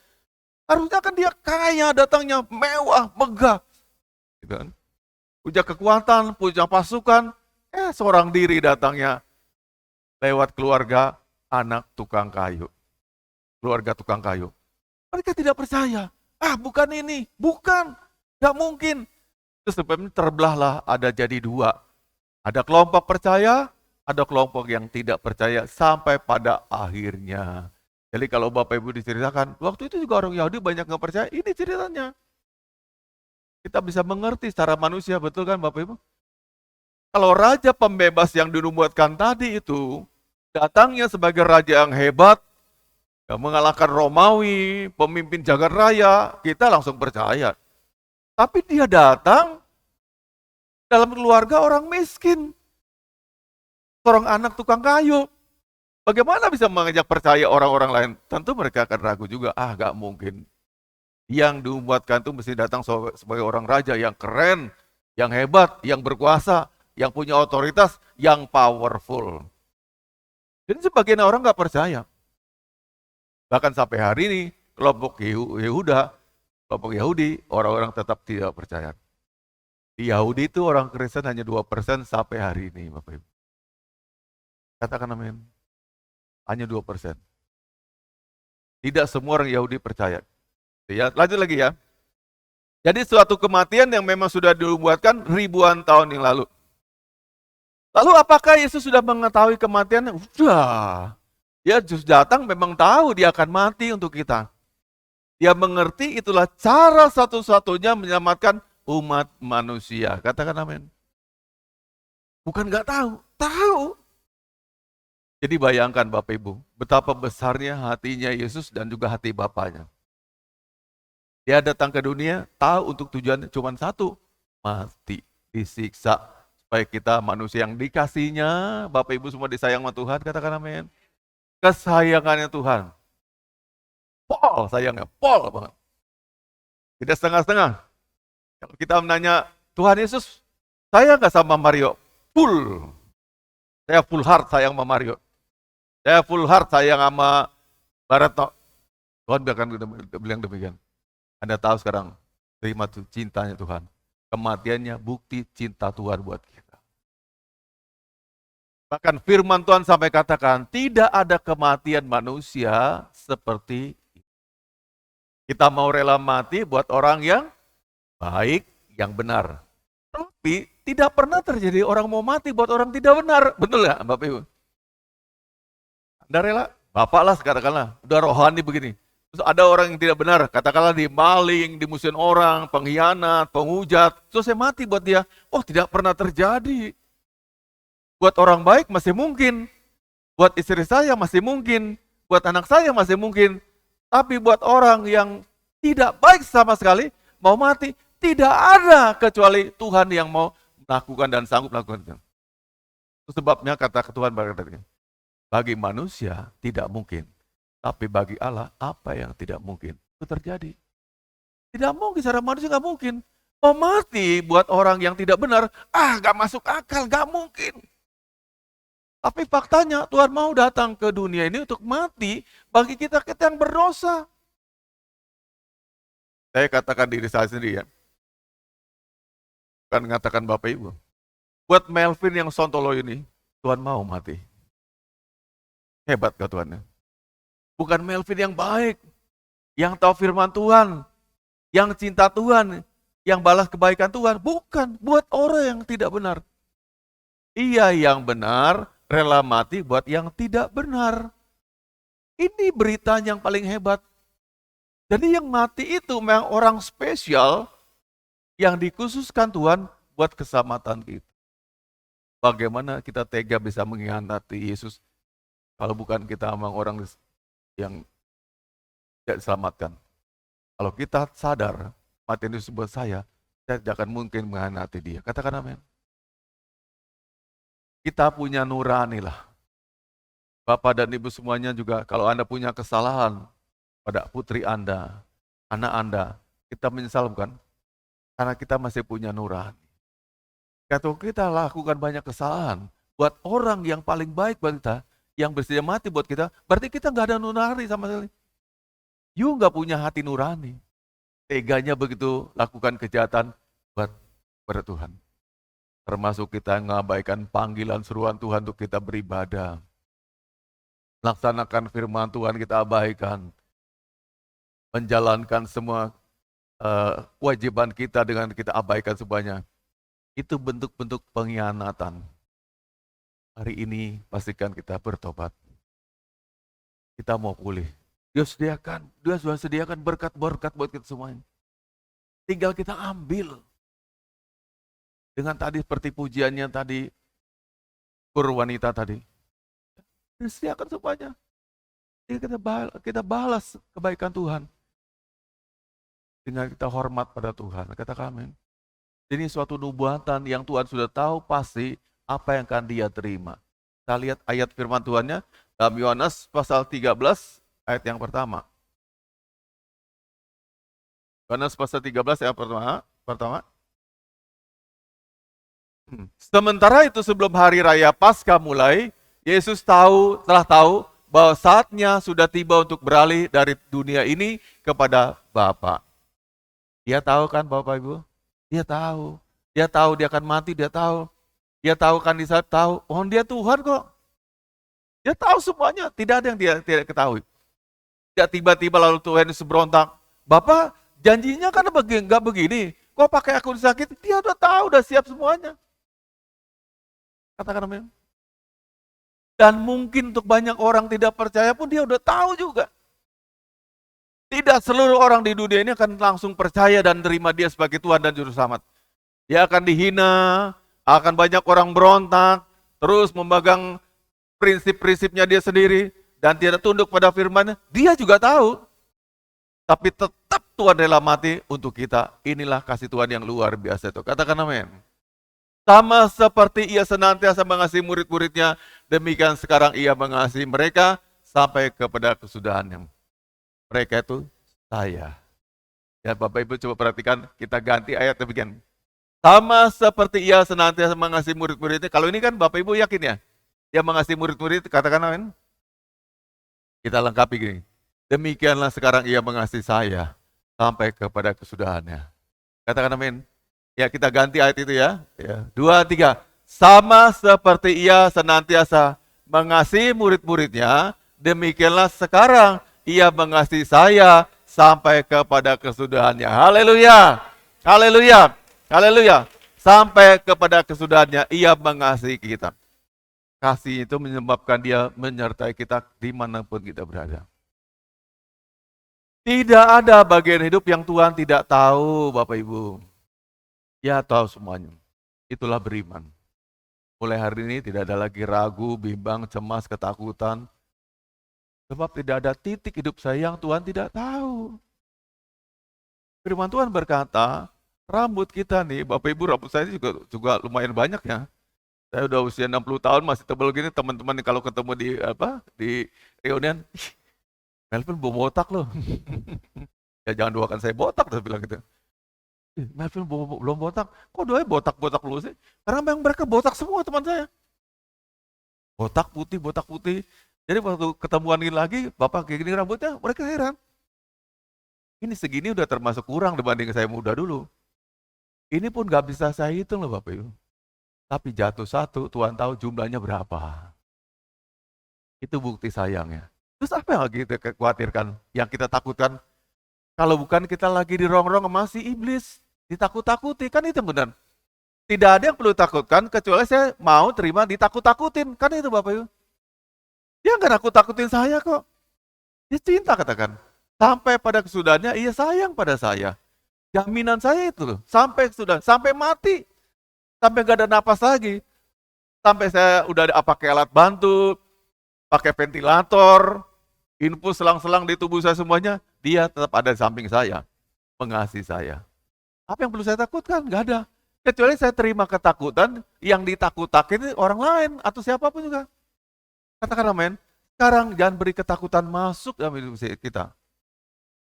Harusnya kan dia kaya, datangnya mewah, megah. Gitu kan? Punya kekuatan, punya pasukan, seorang diri datangnya lewat keluarga anak tukang kayu. Keluarga tukang kayu. Mereka tidak percaya. Bukan ini, bukan, gak mungkin. Terus terbelahlah, ada jadi dua. Ada kelompok percaya, ada kelompok yang tidak percaya sampai pada akhirnya. Jadi kalau Bapak Ibu diceritakan, waktu itu juga orang Yahudi banyak gak percaya, ini ceritanya. Kita bisa mengerti secara manusia, betul kan Bapak Ibu? Kalau raja pembebas yang dinubuatkan tadi itu, datangnya sebagai raja yang hebat, yang mengalahkan Romawi, pemimpin jagat raya, kita langsung percaya. Tapi dia datang dalam keluarga orang miskin. Seorang anak tukang kayu. Bagaimana bisa mengajak percaya orang-orang lain? Tentu mereka akan ragu juga, gak mungkin. Yang dinubuatkan itu mesti datang sebagai orang raja yang keren, yang hebat, yang berkuasa, yang punya otoritas, yang powerful. Jadi sebagian orang gak percaya. Bahkan sampai hari ini, kelompok Yehuda, kelompok Yahudi, orang-orang tetap tidak percaya. Di Yahudi itu orang Kristen hanya 2% sampai hari ini, Bapak Ibu. Katakan amin. Hanya 2%. Tidak semua orang Yahudi percaya. Ya, lanjut lagi ya. Jadi suatu kematian yang memang sudah dibuatkan ribuan tahun yang lalu. Lalu apakah Yesus sudah mengetahui kematiannya? Sudah. Dia justru datang memang tahu dia akan mati untuk kita. Dia mengerti itulah cara satu-satunya menyelamatkan umat manusia. Katakan amin. Bukan nggak tahu, tahu. Jadi bayangkan Bapak Ibu, betapa besarnya hatinya Yesus dan juga hati Bapaknya. Dia datang ke dunia, tahu untuk tujuan cuma satu, mati, disiksa. Supaya kita manusia yang dikasihnya, Bapak Ibu semua disayang sama Tuhan, katakan amin. Kesayangannya Tuhan. Pol sayangnya, pol banget. Tidak setengah-setengah. Kalau kita menanya, Tuhan Yesus, sayang nggak sama Mario? Full. Saya full heart sayang sama Mario. Saya full heart sayang sama Baratno. Tuhan bilang demikian. Anda tahu sekarang, terima cintanya Tuhan. Kematiannya bukti cinta Tuhan buat kita. Bahkan firman Tuhan sampai katakan, tidak ada kematian manusia seperti ini. Kita mau rela mati buat orang yang baik, yang benar. Tapi tidak pernah terjadi orang mau mati buat orang tidak benar. Betul ya Bapak Ibu? Anda rela? Bapak lah katakanlah, udah rohani begini. Terus ada orang yang tidak benar, katakanlah dimaling, dimusuhin orang, pengkhianat, penghujat. Terus saya mati buat dia. Oh tidak pernah terjadi. Buat orang baik masih mungkin. Buat istri saya masih mungkin. Buat anak saya masih mungkin. Tapi buat orang yang tidak baik sama sekali, mau mati, tidak ada kecuali Tuhan yang mau melakukan dan sanggup melakukan itu. Itu sebabnya kata Tuhan bagi manusia tidak mungkin. Tapi bagi Allah, apa yang tidak mungkin? Itu terjadi. Tidak mungkin, secara manusia nggak mungkin. Mau mati buat orang yang tidak benar, nggak masuk akal, nggak mungkin. Tapi faktanya Tuhan mau datang ke dunia ini untuk mati bagi kita yang berdosa. Saya katakan diri saya sendiri ya. Bukan mengatakan Bapak Ibu. Buat Melvin yang sontolo ini, Tuhan mau mati. Hebat gak Tuhan? Bukan Melvin yang baik, yang tahu firman Tuhan, yang cinta Tuhan, yang balas kebaikan Tuhan. Bukan, buat orang yang tidak benar. Ia yang benar, rela mati buat yang tidak benar. Ini berita yang paling hebat. Jadi yang mati itu memang orang spesial yang dikhususkan Tuhan buat keselamatan kita. Bagaimana kita tega bisa mengkhianati Yesus? Kalau bukan kita memang orang yang tidak diselamatkan. Kalau kita sadar, mati Yesus buat saya tidak akan mungkin mengkhianati dia. Katakan amin. Kita punya nurani lah. Bapak dan Ibu semuanya juga, kalau Anda punya kesalahan pada putri Anda, anak Anda, kita menyesal bukan? Karena kita masih punya nurani. Kalau kita lakukan banyak kesalahan, buat orang yang paling baik buat kita, yang bersedia mati buat kita, berarti kita nggak ada nurani sama sekali. You nggak punya hati nurani. Teganya begitu lakukan kejahatan pada Tuhan. Termasuk kita mengabaikan panggilan seruan Tuhan untuk kita beribadah. Melaksanakan firman Tuhan kita abaikan. Menjalankan semua kewajiban kita dengan kita abaikan semuanya. Itu bentuk-bentuk pengkhianatan. Hari ini pastikan kita bertobat. Kita mau pulih. Dia sudah sediakan berkat-berkat buat kita semuanya. Tinggal kita ambil. Dengan tadi seperti pujiannya tadi, kur wanita tadi. Disediakan semuanya. Kita balas kebaikan Tuhan. Dengan kita hormat pada Tuhan. Katakan amin. Ini suatu nubuatan yang Tuhan sudah tahu pasti apa yang akan dia terima. Kita lihat ayat firman Tuhannya dalam Yohanes pasal 13 ayat yang pertama. Yohanes pasal 13 ayat pertama. Sementara itu sebelum hari raya Paskah mulai, Yesus telah tahu bahwa saatnya sudah tiba untuk beralih dari dunia ini kepada Bapa. Dia tahu kan Bapak Ibu? Dia tahu. Dia tahu dia akan mati, dia tahu. Dia tahu kan dia tahu. Oh, dia Tuhan kok. Dia tahu semuanya, tidak ada yang dia tidak ketahui. Tidak tiba-tiba lalu Tuhan Yesus berontak. Bapak, janjinya kan enggak begini. Kok pakai aku disakiti? Dia udah tahu, udah siap semuanya. Katakan amin. Dan mungkin untuk banyak orang tidak percaya pun dia udah tahu juga. Tidak seluruh orang di dunia ini akan langsung percaya dan terima dia sebagai Tuhan dan Juru Selamat. Dia akan dihina, akan banyak orang berontak, terus memegang prinsip-prinsipnya dia sendiri, dan tidak tunduk pada firman-Nya. Dia juga tahu. Tapi tetap Tuhan rela mati untuk kita. Inilah kasih Tuhan yang luar biasa itu. Katakan amin. Sama seperti ia senantiasa mengasihi murid-muridnya, demikian sekarang ia mengasihi mereka sampai kepada kesudahan yang mereka itu saya. Ya Bapak Ibu coba perhatikan, kita ganti ayat demikian. Sama seperti ia senantiasa mengasihi murid-muridnya. Kalau ini kan Bapak Ibu yakin ya, dia mengasihi murid-murid, katakan amin. Kita lengkapi gini. Demikianlah sekarang ia mengasihi saya sampai kepada kesudahannya. Katakan amin. Ya kita ganti ayat itu ya. 2, 3. Sama seperti ia senantiasa mengasihi murid-muridnya, demikianlah sekarang ia mengasihi saya sampai kepada kesudahannya. Haleluya. Haleluya. Haleluya. Sampai kepada kesudahannya ia mengasihi kita. Kasih itu menyebabkan dia menyertai kita dimanapun kita berada. Tidak ada bagian hidup yang Tuhan tidak tahu, Bapak Ibu. Ya tahu semuanya. Itulah beriman. Mulai hari ini tidak ada lagi ragu, bimbang, cemas, ketakutan. Sebab tidak ada titik hidup saya yang Tuhan tidak tahu. Firman Tuhan berkata, rambut kita nih, Bapak Ibu, rambut saya juga lumayan banyak ya. Saya udah usia 60 tahun masih tebal gini, teman-teman kalau ketemu di reunian, Melvin botak loh. Ya jangan doakan saya botak, saya bilang gitu. Melvin belum botak, kok doanya botak-botak lu sih? Karena memang mereka botak semua teman saya. Botak putih. Jadi waktu ketemuan lagi, Bapak kayak gini rambutnya, mereka heran. Ini segini udah termasuk kurang dibanding saya muda dulu. Ini pun gak bisa saya hitung loh Bapak Ibu. Tapi jatuh satu, Tuhan tahu jumlahnya berapa. Itu bukti sayangnya. Terus apa yang lagi kita khawatirkan, yang kita takutkan? Kalau bukan kita lagi dirongrong sama si iblis, ditakut-takuti, kan itu benar. Tidak ada yang perlu takutkan, kecuali saya mau terima ditakut-takutin, kan itu Bapak Ibu. Dia nggak takut-takutin saya kok. Dia cinta katakan. Sampai pada kesudahannya, ia sayang pada saya. Jaminan saya itu loh, sampai kesudahan, sampai mati. Sampai nggak ada napas lagi. Sampai saya udah pakai alat bantu, pakai ventilator, infus selang-selang di tubuh saya semuanya, dia tetap ada di samping saya, mengasihi saya. Apa yang perlu saya takutkan? Gak ada. Kecuali saya terima ketakutan, yang ditakut-takutin orang lain atau siapapun juga. Katakan amin. Sekarang jangan beri ketakutan masuk dalam hidup kita.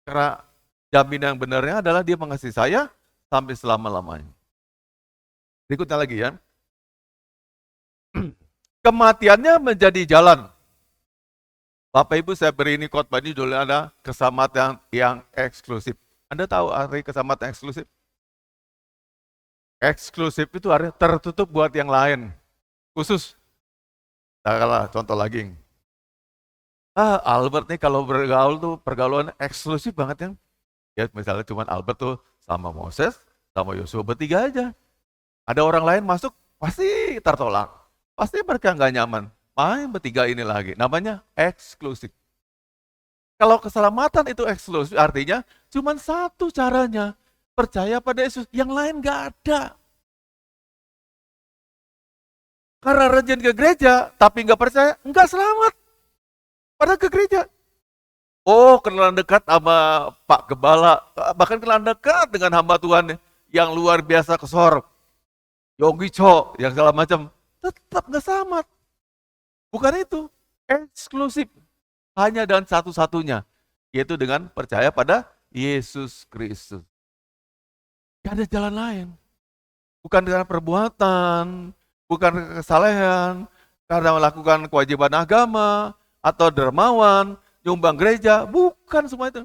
Karena jaminan yang benarnya adalah dia mengasihi saya sampai selama-lamanya. Berikutnya lagi ya. Kematiannya menjadi jalan. Bapak Ibu, saya beri ini khotbah ini dulu ada keselamatan yang eksklusif. Anda tahu arti keselamatan eksklusif? Eksklusif itu artinya tertutup buat yang lain. Khusus. Nah, contoh lagi. Albert nih kalau bergaul tuh pergaulan eksklusif banget ya. Ya misalnya cuma Albert tuh sama Moses, sama Yosua bertiga aja. Ada orang lain masuk, pasti tertolak. Pasti mereka nggak nyaman. Main bertiga ini lagi. Namanya eksklusif. Kalau keselamatan itu eksklusif, artinya cuma satu caranya. Percaya pada Yesus, yang lain gak ada. Karena rajin ke gereja, tapi gak percaya, gak selamat. Pada ke gereja. Oh, kenalan dekat sama Pak Gembala, bahkan kenalan dekat dengan hamba Tuhan yang luar biasa kesor. Yogi Cho, yang segala macam, tetap gak selamat. Bukan itu, eksklusif. Hanya dan satu-satunya, yaitu dengan percaya pada Yesus Kristus. Gak ada jalan lain. Bukan dengan perbuatan, bukan kesalehan, karena melakukan kewajiban agama, atau dermawan, nyumbang gereja, bukan semua itu.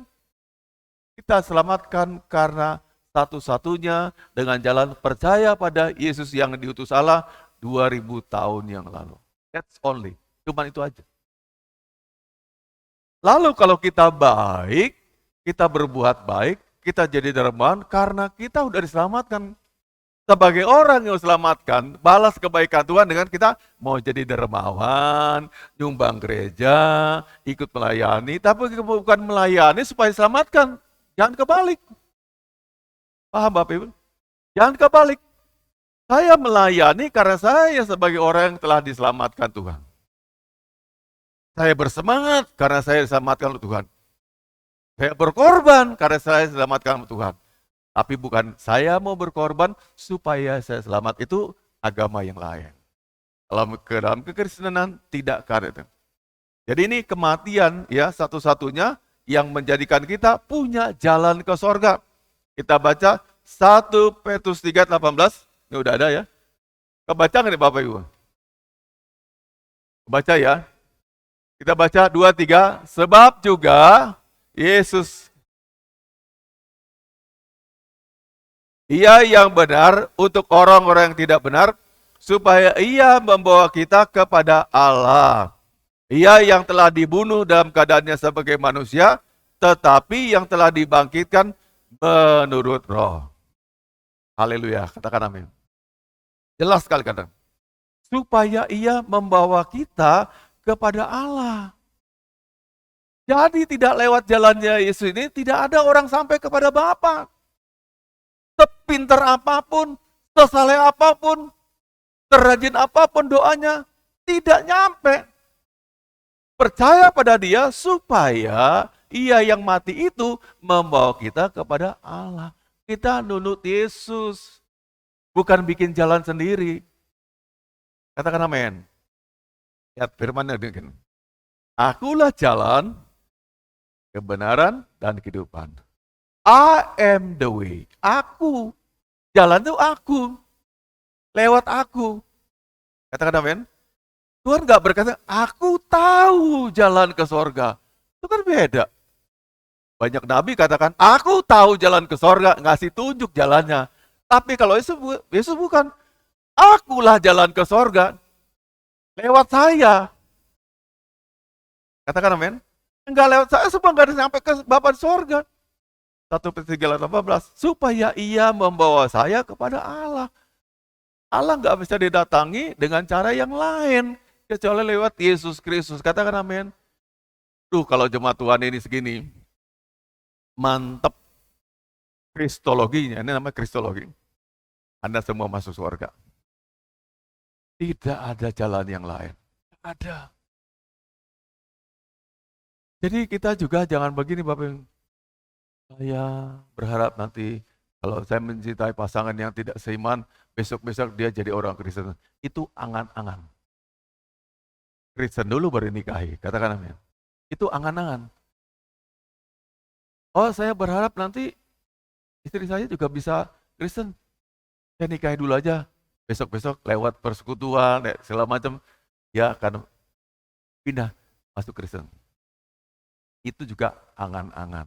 Kita selamatkan karena satu-satunya dengan jalan percaya pada Yesus yang diutus Allah 2000 tahun yang lalu. That's only. Cuma itu aja. Lalu kalau kita baik, kita berbuat baik, kita jadi dermawan karena kita udah diselamatkan. Sebagai orang yang diselamatkan, balas kebaikan Tuhan dengan kita mau jadi dermawan, nyumbang gereja, ikut melayani, tapi bukan melayani supaya diselamatkan. Jangan kebalik. Paham Bapak Ibu? Jangan kebalik. Saya melayani karena saya sebagai orang yang telah diselamatkan Tuhan. Saya bersemangat karena saya diselamatkan oleh Tuhan. Saya berkorban karena saya diselamatkan oleh Tuhan. Tapi bukan saya mau berkorban supaya saya selamat. Itu agama yang lain. Dalam kekristenan tidak karena. Jadi ini kematian ya satu-satunya yang menjadikan kita punya jalan ke sorga. Kita baca 1 Petrus 3:18. Ini udah ada ya. Kebaca nggak nih Bapak Ibu? Baca ya. Kita baca 2-3. Sebab juga Yesus, Ia yang benar untuk orang-orang yang tidak benar, supaya Ia membawa kita kepada Allah. Ia yang telah dibunuh dalam keadaannya sebagai manusia, tetapi yang telah dibangkitkan menurut roh. Haleluya, katakan amin. Jelas sekali kadang. Supaya Ia membawa kita kepada Allah. Jadi tidak lewat jalannya Yesus ini, tidak ada orang sampai kepada Bapa. Sepintar apapun, sesaleh apapun, serajin apapun doanya, tidak nyampe. Percaya pada Dia supaya Ia yang mati itu membawa kita kepada Allah. Kita nunut Yesus, bukan bikin jalan sendiri. Katakan amin. Lihat firman-Nya begini. Akulah jalan, kebenaran, dan kehidupan. I am the way. Aku. Jalan itu aku. Lewat aku. Katakan amin. Tuhan gak berkata, aku tahu jalan ke sorga. Itu kan beda. Banyak nabi katakan, aku tahu jalan ke sorga, ngasih tunjuk jalannya. Tapi kalau Yesus bukan, akulah jalan ke sorga. Lewat saya. Katakan amin. Enggak lewat saya, semua enggak ada sampai ke Bapa di sorga. 1 Petrus 3:18, supaya Ia membawa saya kepada Allah. Allah enggak bisa didatangi dengan cara yang lain, kecuali lewat Yesus Kristus. Katakan amin. Kalau jemaat Tuhan ini segini, mantap kristologinya, ini namanya kristologi. Anda semua masuk surga. Tidak ada jalan yang lain. Ada. Jadi kita juga jangan begini Bapak. Saya berharap nanti kalau saya mencintai pasangan yang tidak seiman, besok-besok dia jadi orang Kristen. Itu angan-angan. Kristen dulu baru nikahi, katakan amin. Itu angan-angan. Oh, saya berharap nanti istri saya juga bisa Kristen. Saya nikahi dulu aja. Besok-besok lewat persekutuan, segala macam, dia akan pindah masuk Kristen. Itu juga angan-angan.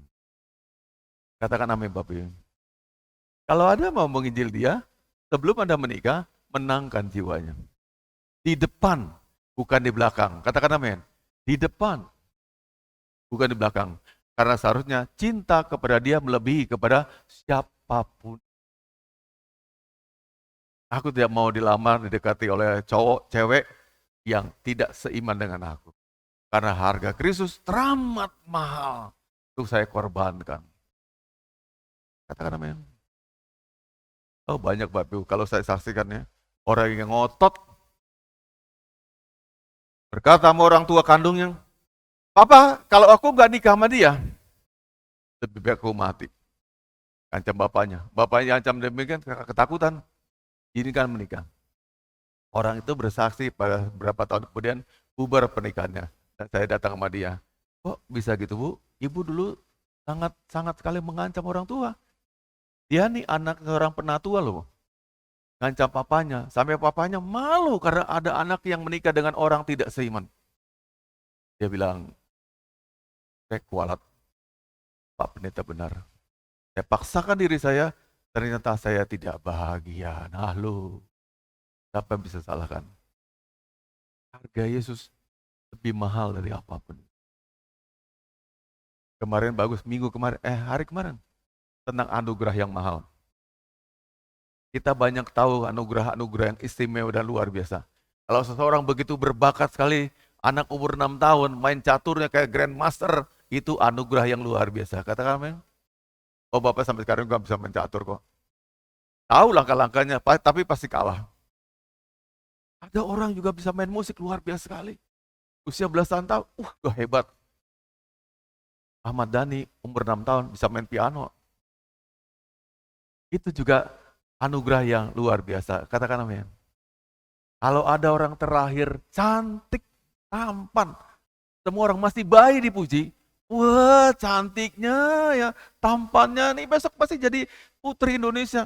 Katakan amin Bapak Ibu. Kalau Anda mau menginjil dia, sebelum Anda menikah, menangkan jiwanya. Di depan, bukan di belakang. Katakan amin. Di depan, bukan di belakang. Karena seharusnya cinta kepada dia melebihi kepada siapapun. Aku tidak mau dilamar, didekati oleh cowok, cewek yang tidak seiman dengan aku. Karena harga Kristus teramat mahal untuk saya korbankan. Katakan amin. Oh banyak Bapak Ibu, kalau saya saksikannya, orang yang ngotot berkata sama orang tua kandungnya, Papa, kalau aku nggak nikah sama dia, lebih baik aku mati. Ancam bapaknya. Bapaknya ancam demikian, ketakutan. Ini kan menikah. Orang itu bersaksi pada beberapa tahun kemudian bubar pernikahannya. Dan saya datang sama dia. Kok bisa gitu Bu? Ibu dulu sangat sekali mengancam orang tua. Dia nih anak seorang penatua loh. Ngancam papanya. Sampai papanya malu karena ada anak yang menikah dengan orang tidak seiman. Dia bilang, saya kualat. Pak Pendeta benar. Saya paksakan diri saya, ternyata saya tidak bahagia. Nah lu, siapa yang bisa salahkan? Harga Yesus lebih mahal dari apapun. Kemarin bagus, hari kemarin, tentang anugerah yang mahal. Kita banyak tahu anugerah-anugerah yang istimewa dan luar biasa. Kalau seseorang begitu berbakat sekali, anak umur 6 tahun, main caturnya kayak grandmaster, itu anugerah yang luar biasa. Katakan amin. Oh Bapak sampai sekarang juga bisa main catur kok. Tahu langkah-langkahnya, tapi pasti kalah. Ada orang juga bisa main musik luar biasa sekali. Usia belasan tahun, udah hebat. Ahmad Dhani, umur 6 tahun, bisa main piano. Itu juga anugerah yang luar biasa. Katakan amin. Kalau ada orang terlahir cantik, tampan, semua orang masih bayi dipuji, wah cantiknya ya, tampannya nih besok pasti jadi putri Indonesia.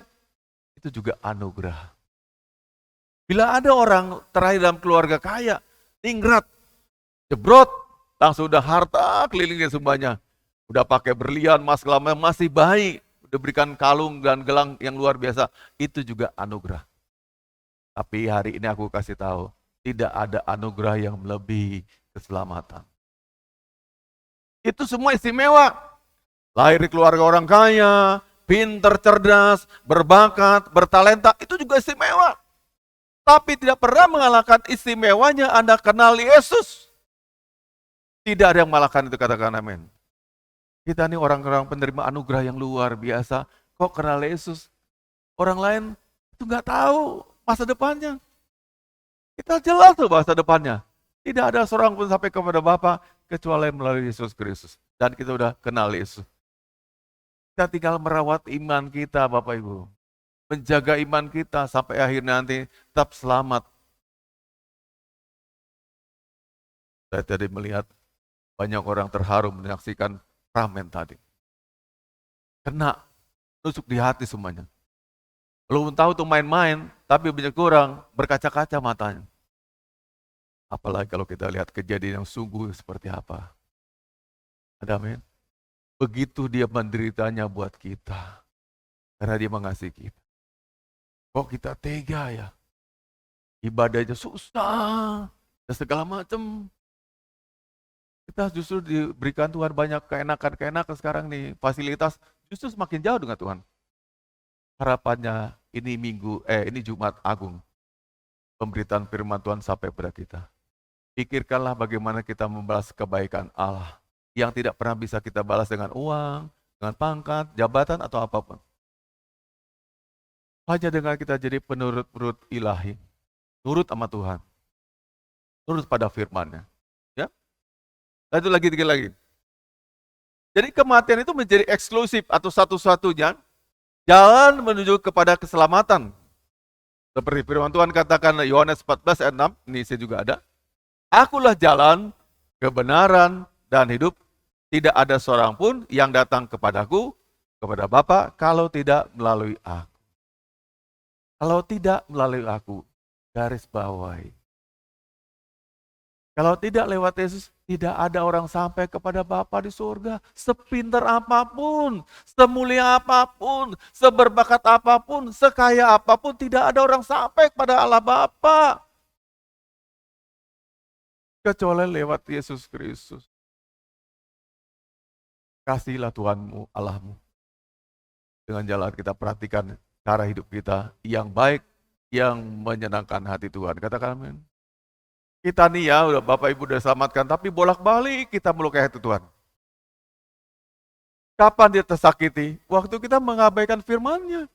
Itu juga anugerah. Bila ada orang terlahir dalam keluarga kaya, ningrat, jebrot, langsung udah harta kelilingnya semuanya. Udah pakai berlian, emas, lama masih baik, udah berikan kalung dan gelang yang luar biasa. Itu juga anugerah. Tapi hari ini aku kasih tahu, tidak ada anugerah yang melebihi keselamatan. Itu semua istimewa. Lahir di keluarga orang kaya, pinter, cerdas, berbakat, bertalenta, itu juga istimewa. Tapi tidak pernah mengalahkan istimewanya Anda kenal Yesus. Tidak ada yang mengalahkan itu, katakan amin. Kita ini orang-orang penerima anugerah yang luar biasa. Kok kenal Yesus? Orang lain itu nggak tahu masa depannya. Kita jelas tuh masa depannya. Tidak ada seorang pun sampai kepada Bapa kecuali melalui Yesus Kristus. Dan kita udah kenal Yesus. Kita tinggal merawat iman kita Bapak Ibu. Menjaga iman kita sampai akhir nanti tetap selamat. Saya tadi melihat banyak orang terharu menyaksikan ramen tadi. Kena, nusuk di hati semuanya. Belum tahu tuh main-main, tapi banyak orang berkaca-kaca matanya. Apalagi kalau kita lihat kejadian yang sungguh seperti apa. Ada amin. Begitu dia menderitanya buat kita. Karena dia mengasihi kita. Kok kita tega ya? Ibadahnya susah. Dan segala macam. Kita justru diberikan Tuhan banyak keenakan-keenakan sekarang nih. Fasilitas justru semakin jauh dengan Tuhan. Harapannya ini Jumat Agung. Pemberitaan firman Tuhan sampai pada kita. Pikirkanlah bagaimana kita membalas kebaikan Allah. Yang tidak pernah bisa kita balas dengan uang, dengan pangkat, jabatan, atau apapun. Hanya dengan kita jadi penurut-penurut ilahi. Nurut sama Tuhan. Nurut pada firman-Nya. Ya? Itu lagi. Jadi kematian itu menjadi eksklusif atau satu-satunya jalan menuju kepada keselamatan. Seperti firman Tuhan katakan Yohanes 14 ayat 6, ini saya juga ada. Akulah jalan, kebenaran, dan hidup. Tidak ada seorang pun yang datang kepadaku, kepada Bapa, kalau tidak melalui aku. Kalau tidak melalui aku, garis bawahi. Kalau tidak lewat Yesus, tidak ada orang sampai kepada Bapa di surga. Sepintar apapun, semulia apapun, seberbakat apapun, sekaya apapun, tidak ada orang sampai kepada Allah Bapa. Kecuali lewat Yesus Kristus. Kasihilah Tuhanmu, Allahmu. Dengan jalan kita perhatikan cara hidup kita yang baik, yang menyenangkan hati Tuhan. Katakan amin. Kita nih ya, udah Bapak Ibu udah selamatkan, tapi bolak-balik kita melukai hati Tuhan. Kapan dia tersakiti? Waktu kita mengabaikan firman-Nya.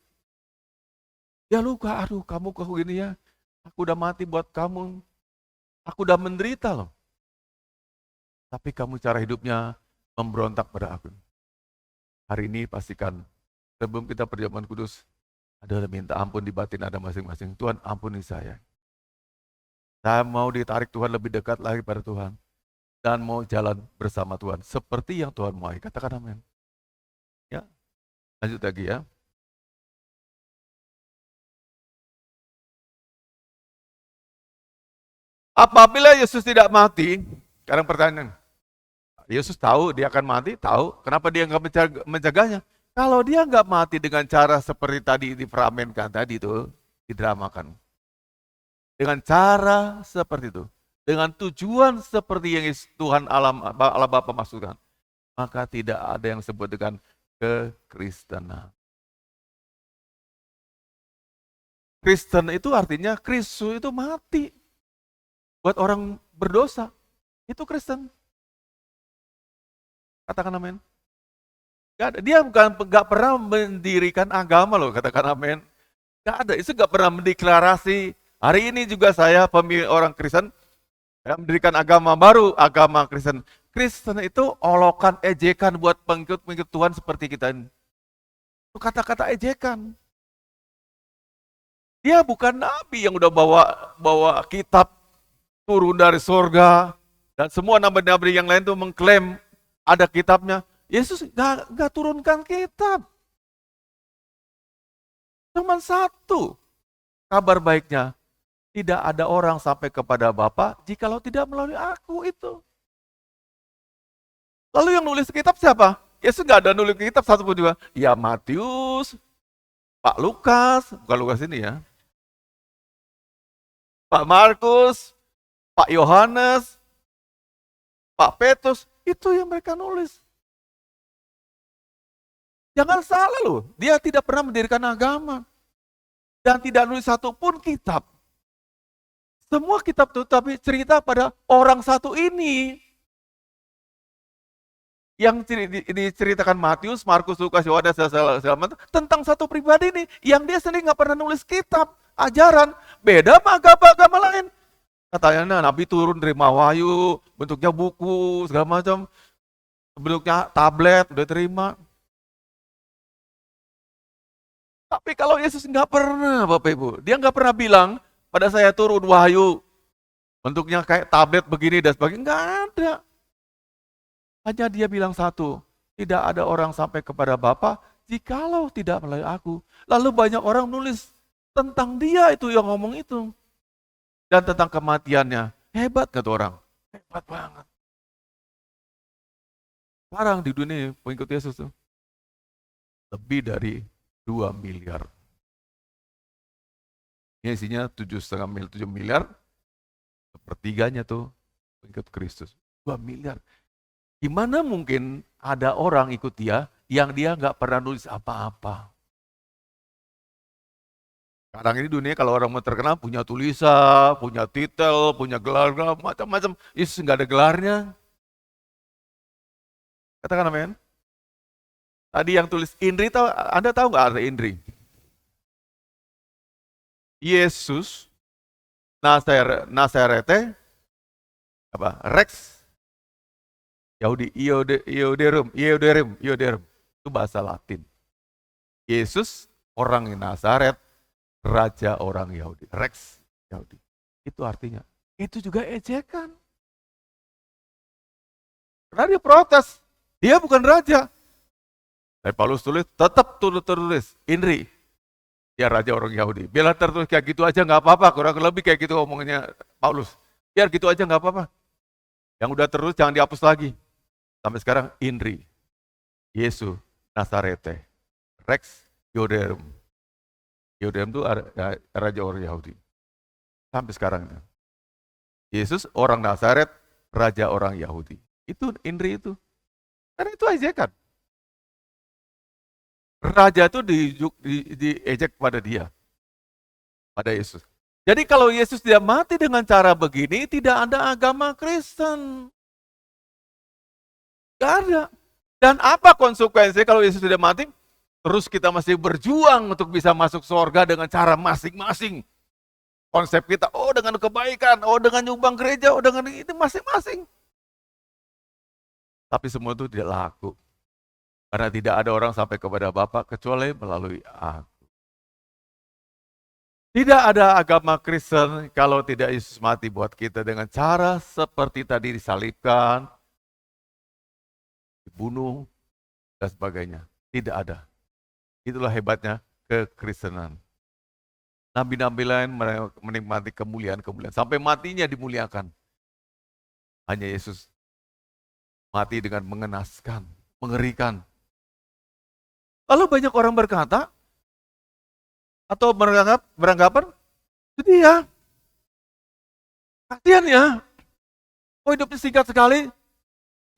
Dia luka, aduh kamu kok gini ya, aku udah mati buat kamu, aku udah menderita loh. Tapi kamu cara hidupnya memberontak pada aku. Hari ini pastikan, sebelum kita perjamuan kudus, ada minta ampun di batin ada masing-masing. Tuhan ampuni saya. Saya mau ditarik Tuhan lebih dekat lagi pada Tuhan. Dan mau jalan bersama Tuhan. Seperti yang Tuhan mau. Katakan amin. Ya, lanjut lagi ya. Apabila Yesus tidak mati, sekarang pertanyaan. Yesus tahu dia akan mati, tahu. Kenapa dia nggak menjaganya? Kalau dia nggak mati dengan cara seperti tadi diperamenkan tadi itu, didramakan. Dengan cara seperti itu, dengan tujuan seperti yang Tuhan Allah Bapa maksudkan, maka tidak ada yang disebut dengan kekristenan. Kristen itu artinya Kristus itu mati buat orang berdosa. Itu Kristen. Katakan amin. Dia nggak pernah mendirikan agama loh, katakan amin. Nggak ada, itu nggak pernah mendeklarasi. Hari ini juga saya pemilih orang Kristen, saya mendirikan agama baru, agama Kristen. Kristen itu olokan, ejekan buat pengikut-pengikut Tuhan seperti kita ini. Itu kata-kata ejekan. Dia bukan nabi yang udah bawa kitab turun dari surga, dan semua nabi-nabi yang lain tuh mengklaim ada kitabnya. Yesus nggak turunkan kitab. Cuma satu kabar baiknya. Tidak ada orang sampai kepada Bapa jikalau tidak melalui aku itu. Lalu yang nulis kitab siapa? Yesus nggak ada nulis kitab satu pun juga. Ya Matius, Pak Lukas, bukan Lukas ini ya. Pak Markus, Pak Yohanes, Pak Petrus, itu yang mereka nulis. Jangan salah loh, dia tidak pernah mendirikan agama. Dan tidak nulis satu pun kitab. Semua kitab itu tapi cerita pada orang satu ini. Yang diceritakan Matius, Markus, Lukas, Yohanes, tentang satu pribadi ini. Yang dia sendiri nggak pernah nulis kitab, ajaran. Beda sama agama-agama lain. Katanya Nabi turun dari Wahyu, bentuknya buku, segala macam. Bentuknya tablet, udah terima. Tapi kalau Yesus nggak pernah, Bapak Ibu. Dia nggak pernah bilang, pada saya turun wahyu, bentuknya kayak tablet begini dan sebagainya, nggak ada. Hanya dia bilang satu, tidak ada orang sampai kepada Bapa, jikalau tidak melalui aku. Lalu banyak orang nulis tentang dia itu yang ngomong itu. Dan tentang kematiannya, hebat kata orang, hebat banget. Sekarang di dunia pengikut Yesus tuh, lebih dari 2 miliar. Ini isinya 7,5 miliar, sepertiganya tuh pengikut Kristus. 2 miliar. Gimana mungkin ada orang ikut dia yang dia nggak pernah nulis apa-apa? Sekarang ini dunia kalau orang mau terkenal punya tulisan, punya titel, punya gelar, macam-macam. Yesus nggak ada gelarnya. Katakan amin. Tadi yang tulis Indri, Anda tahu nggak arti Indri? Yesus Nasarete apa? Rex Yahudi, Ioderum. Itu bahasa Latin. Yesus orang Nazaret, raja orang Yahudi, Rex Yahudi. Itu artinya, itu juga ejekan. Karena dia protes, dia bukan raja. Tapi Paulus tulis, tetap tulis, Inri, dia raja orang Yahudi. Biar tertulis kayak gitu aja nggak apa-apa, kurang lebih kayak gitu omongnya Paulus. Biar gitu aja nggak apa-apa. Yang udah terus jangan dihapus lagi. Sampai sekarang Inri, Yesus, Nazarete, Rex, Ioderum. Ioderum itu raja orang Yahudi. Sampai sekarang. Yesus orang Nazaret, raja orang Yahudi. Itu Inri itu. Karena itu ejekan. Raja itu diejek pada dia. Pada Yesus. Jadi kalau Yesus tidak mati dengan cara begini, tidak ada agama Kristen. Tidak ada. Dan apa konsekuensinya kalau Yesus tidak mati? Terus kita masih berjuang untuk bisa masuk surga dengan cara masing-masing. Konsep kita, dengan kebaikan, dengan nyumbang gereja, dengan itu masing-masing. Tapi semua itu tidak laku. Karena tidak ada orang sampai kepada Bapa kecuali melalui aku. Tidak ada agama Kristen kalau tidak Yesus mati buat kita dengan cara seperti tadi disalibkan, dibunuh, dan sebagainya. Tidak ada. Itulah hebatnya kekristenan. Nabi-nabi lain menikmati kemuliaan-kemuliaan. Sampai matinya dimuliakan. Hanya Yesus mati dengan mengenaskan, mengerikan. Lalu banyak orang berkata, atau beranggapan, sedih ya. Kasihan ya. Hidupnya singkat sekali.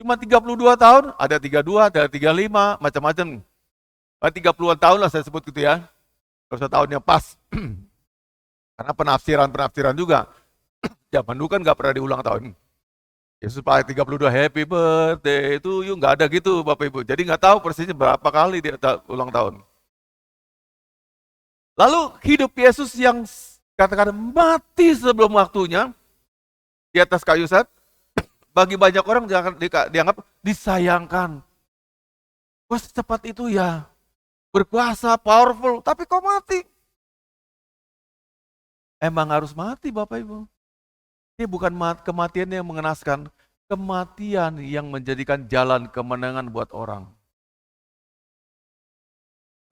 Cuma 32 tahun, ada 32, ada 35, macam-macam. 30-an tahun lah saya sebut gitu ya. Kalau tahun yang pas. Karena penafsiran juga. Zaman dulu kan nggak pernah diulang tahun. Yesus pakai 32 happy birthday itu nggak ada gitu Bapak Ibu. Jadi nggak tahu persisnya berapa kali dia ulang tahun. Lalu hidup Yesus yang katakan mati sebelum waktunya di atas kayu salib, bagi banyak orang dianggap disayangkan. Wah secepat itu ya, berkuasa, powerful, tapi kok mati? Emang harus mati Bapak Ibu. Ini bukan kematian yang mengenaskan, kematian yang menjadikan jalan kemenangan buat orang.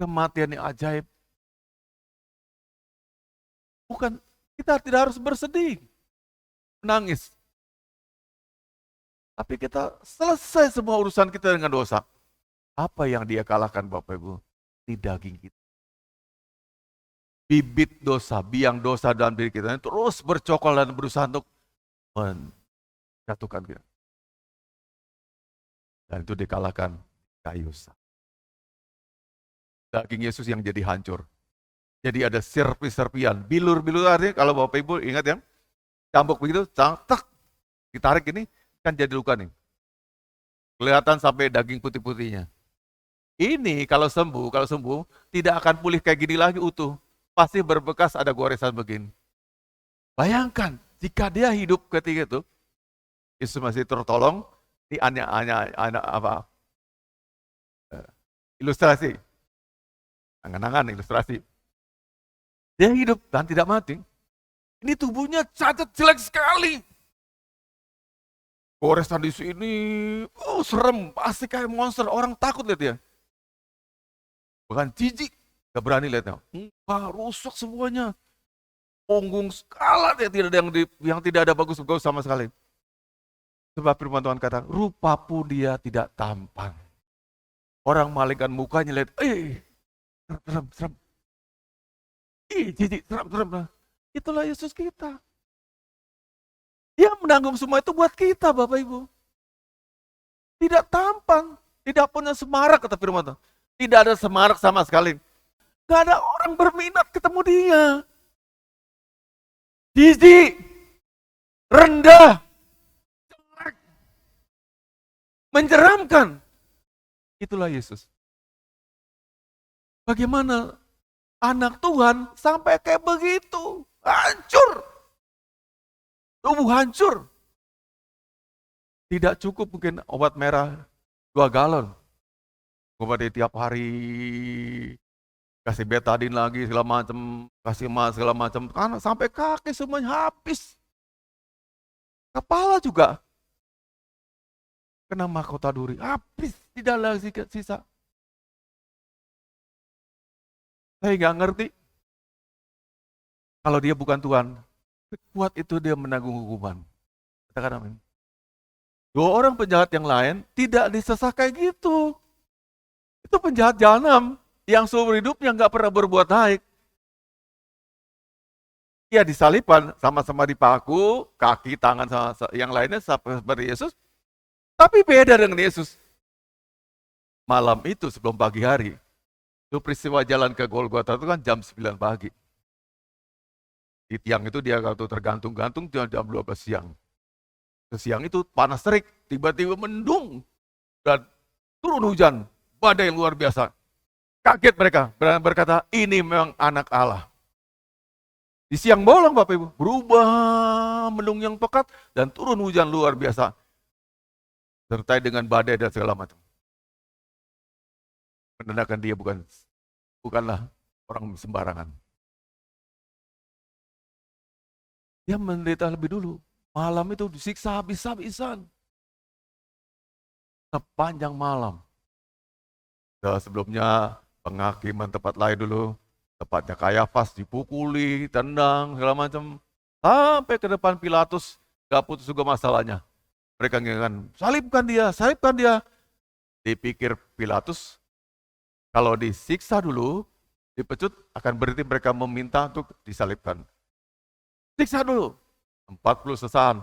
Kematian yang ajaib. Bukan, kita tidak harus bersedih, menangis. Tapi kita selesai semua urusan kita dengan dosa. Apa yang dia kalahkan Bapak Ibu? Di daging kita. Bibit dosa, biang dosa dalam diri kita terus bercokol dan berusaha untuk menjatuhkan kita. Dan itu dikalahkan kayu salib. Daging Yesus yang jadi hancur. Jadi ada serpi-serpian, bilur-bilur artinya kalau Bapak Ibu ingat ya, cambuk begitu, tak ditarik ini kan jadi luka nih. Kelihatan sampai daging putih-putihnya. Ini kalau sembuh tidak akan pulih kayak gini lagi utuh. Pasti berbekas ada goresan begini. Bayangkan jika dia hidup ketika itu, Yesus masih tertolong, ini apa? Ilustrasi. Angan-angan ilustrasi. Dia hidup dan tidak mati. Ini tubuhnya cacat jelek sekali. Goresan di sini, serem, pasti kayak monster. Orang takut lihat dia. Bahkan jijik, gak berani lihatnya. Rusak semuanya. Punggung skala dia tidak ada yang tidak ada bagus-bagus sama sekali. Sebab firman Tuhan kata, rupa pun dia tidak tampan. Orang malingkan mukanya lihat, serem. Jijik, serem. Itulah Yesus kita. Dia menanggung semua itu buat kita Bapak Ibu. Tidak tampan, tidak punya semarak kata firman Tuhan. Tidak ada semarak sama sekali. Gak ada orang berminat ketemu dia. Jijik, rendah, jelek, menyeramkan. Itulah Yesus. Bagaimana anak Tuhan sampai kayak begitu, hancur. Tubuh hancur. Tidak cukup mungkin obat merah 2 galon. Obat tiap hari, kasih betadin lagi segala macam, kasih emas segala macam, kan sampai kaki semuanya habis. Kepala juga kena mahkota duri, habis, tidak lagi sisa. Saya nggak ngerti, kalau dia bukan Tuhan, kuat itu dia menanggung hukuman. Katakan amin. 2 orang penjahat yang lain tidak disesah kayak gitu. Itu penjahat jahanam yang seumur hidupnya nggak pernah berbuat baik. Dia disalibkan, sama-sama dipaku, kaki, tangan, yang lainnya seperti Yesus. Tapi beda dengan Yesus. Malam itu sebelum pagi hari, itu peristiwa jalan ke Golgota itu kan jam 9 pagi. Di tiang itu dia waktu tergantung-gantung jam 12 siang. Siang itu panas terik, tiba-tiba mendung, dan turun hujan, badai yang luar biasa. Kaget mereka, berkata, ini memang anak Allah. Di siang bolong Bapak Ibu, berubah mendung yang pekat, dan turun hujan luar biasa. Sertai dengan badai dan segala macam. Menandakan dia bukanlah orang sembarangan. Dia menderita lebih dulu. Malam itu disiksa habis-habisan. Sepanjang malam. Sebelumnya penghakiman tempat lain dulu. Tepatnya Kayafas dipukuli, tendang, segala macam. Sampai ke depan Pilatus, gak putus juga masalahnya. Mereka ngomongkan, salibkan dia. Dipikir Pilatus, kalau disiksa dulu, dipecut, akan berhenti mereka meminta untuk disalibkan. Siksa dulu. 40 sesaat.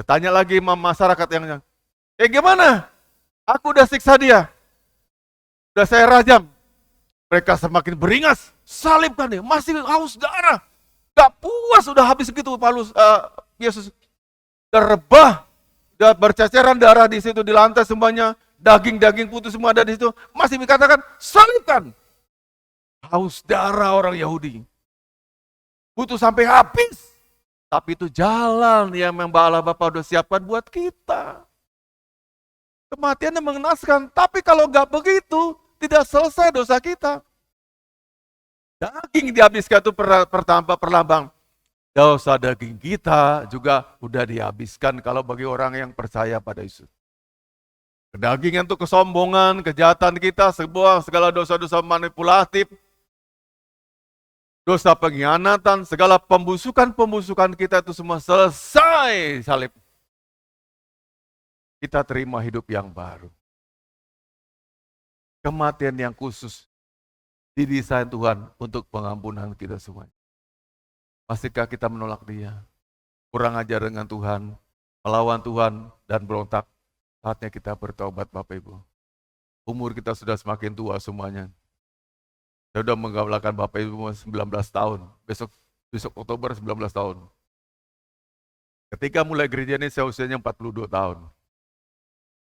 Tanya lagi masyarakat yang gimana? Aku udah siksa dia. Udah saya rajam. Mereka semakin beringas. Salibkan dia. Masih haus darah. Gak puas udah habis begitu Yesus. Udah rebah. Udah berceceran darah di situ di lantai semuanya. Daging-daging putih semua ada di situ. Masih dikatakan salibkan. Haus darah orang Yahudi. Butuh sampai habis. Tapi itu jalan yang Allah Bapa udah siapkan buat kita. Kematian yang mengenaskan. Tapi kalau nggak begitu, tidak selesai dosa kita. Daging dihabiskan itu perlambang. Dosa daging kita juga udah dihabiskan kalau bagi orang yang percaya pada Yesus. Kedagingan itu kesombongan, kejahatan kita, segala dosa-dosa manipulatif, dosa pengkhianatan, segala pembusukan kita itu semua selesai salib. Kita terima hidup yang baru. Kematian yang khusus didesain Tuhan untuk pengampunan kita semua. Masihkah kita menolak Dia? Kurang ajar dengan Tuhan, melawan Tuhan dan berontak? Saatnya kita bertobat Bapak Ibu. Umur kita sudah semakin tua semuanya. Saya sudah menggaulakan Bapak Ibu 19 tahun. Besok Oktober 19 tahun. Ketika mulai gereja ini saya usianya 42 tahun.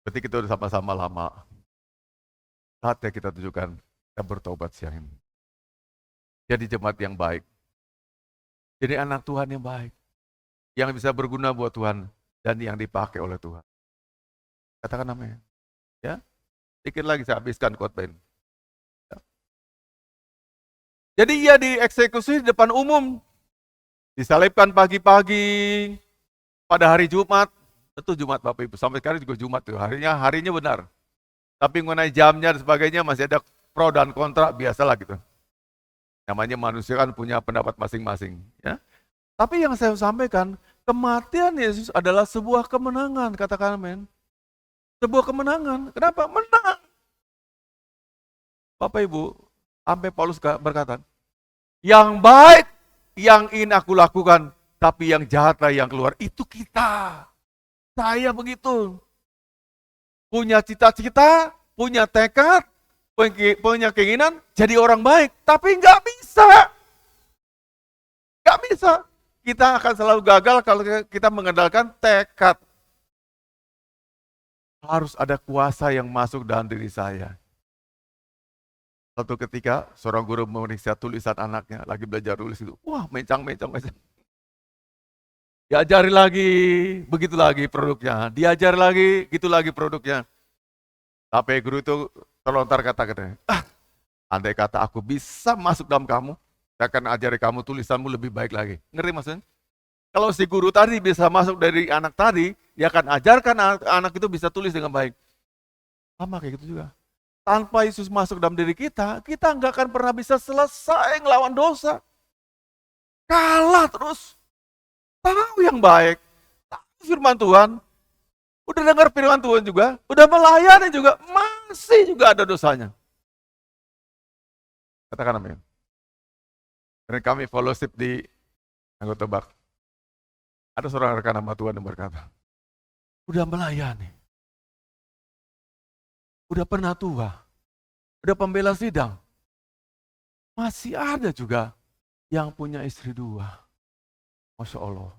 Berarti kita sudah sama-sama lama. Saatnya kita tunjukkan, kita bertobat siang ini. Jadi jemaat yang baik. Jadi anak Tuhan yang baik. Yang bisa berguna buat Tuhan dan yang dipakai oleh Tuhan. Katakan amin. Ya. Dikit lagi saya habiskan khotbah ini. Jadi ia dieksekusi di depan umum, disalibkan pagi-pagi pada hari Jumat. Itu Jumat Bapak Ibu, sampai sekarang juga Jumat tuh, harinya benar. Tapi mengenai jamnya dan sebagainya masih ada pro dan kontra, biasalah gitu. Namanya manusia kan punya pendapat masing-masing. Ya. Tapi yang saya sampaikan, kematian Yesus adalah sebuah kemenangan, katakan amin. Sebuah kemenangan, kenapa? Menang. Bapak Ibu, sampai Paulus berkata, yang baik yang ingin aku lakukan, tapi yang jahatlah yang keluar. Itu kita. Saya begitu. Punya cita-cita, punya tekad, punya keinginan, jadi orang baik. Tapi nggak bisa. Nggak bisa. Kita akan selalu gagal kalau kita mengandalkan tekad. Harus ada kuasa yang masuk dalam diri saya. Satu ketika seorang guru memeriksa tulisan anaknya, lagi belajar tulis itu, wah mencang. Diajari lagi, begitu lagi produknya. Diajari lagi, gitu lagi produknya. Sampai guru itu terlontar kata-katanya, andai kata aku bisa masuk dalam kamu, saya akan ajari kamu tulisanmu lebih baik lagi. Ngerti maksudnya? Kalau si guru tadi bisa masuk dari anak tadi, dia akan ajarkan anak itu bisa tulis dengan baik. Sama kayak gitu juga. Tanpa Yesus masuk dalam diri kita nggak akan pernah bisa selesai ngelawan dosa. Kalah terus. Tahu yang baik, tahu firman Tuhan, udah dengar firman Tuhan juga, udah melayani juga, masih juga ada dosanya. Katakan amin. Dan kami fellowship di anggota bak. Ada seorang rekan nama Tuhan yang berkata, udah melayani, udah pernah tua, udah pembela sidang, masih ada juga yang punya istri 2. Masya Allah.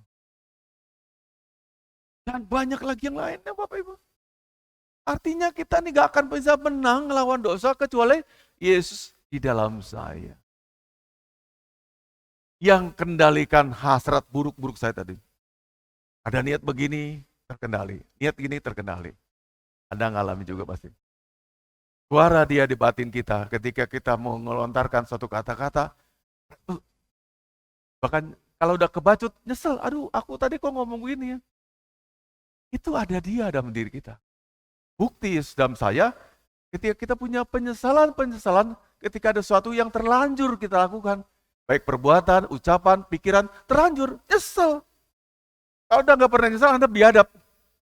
Dan banyak lagi yang lainnya Bapak Ibu. Artinya kita nih gak akan bisa menang melawan dosa kecuali Yesus di dalam saya. Yang kendalikan hasrat buruk-buruk saya tadi. Ada niat begini terkendali, niat gini terkendali. Anda ngalami juga pasti. Suara dia di batin kita ketika kita mau melontarkan suatu kata-kata, bahkan kalau udah kebacut, nyesel, aduh aku tadi kok ngomong begini ya. Itu ada dia dalam diri kita. Bukti dalam saya, ketika kita punya penyesalan-penyesalan, ketika ada sesuatu yang terlanjur kita lakukan, baik perbuatan, ucapan, pikiran, terlanjur, nyesel. Kalau udah nggak pernah nyesal, Anda biadab.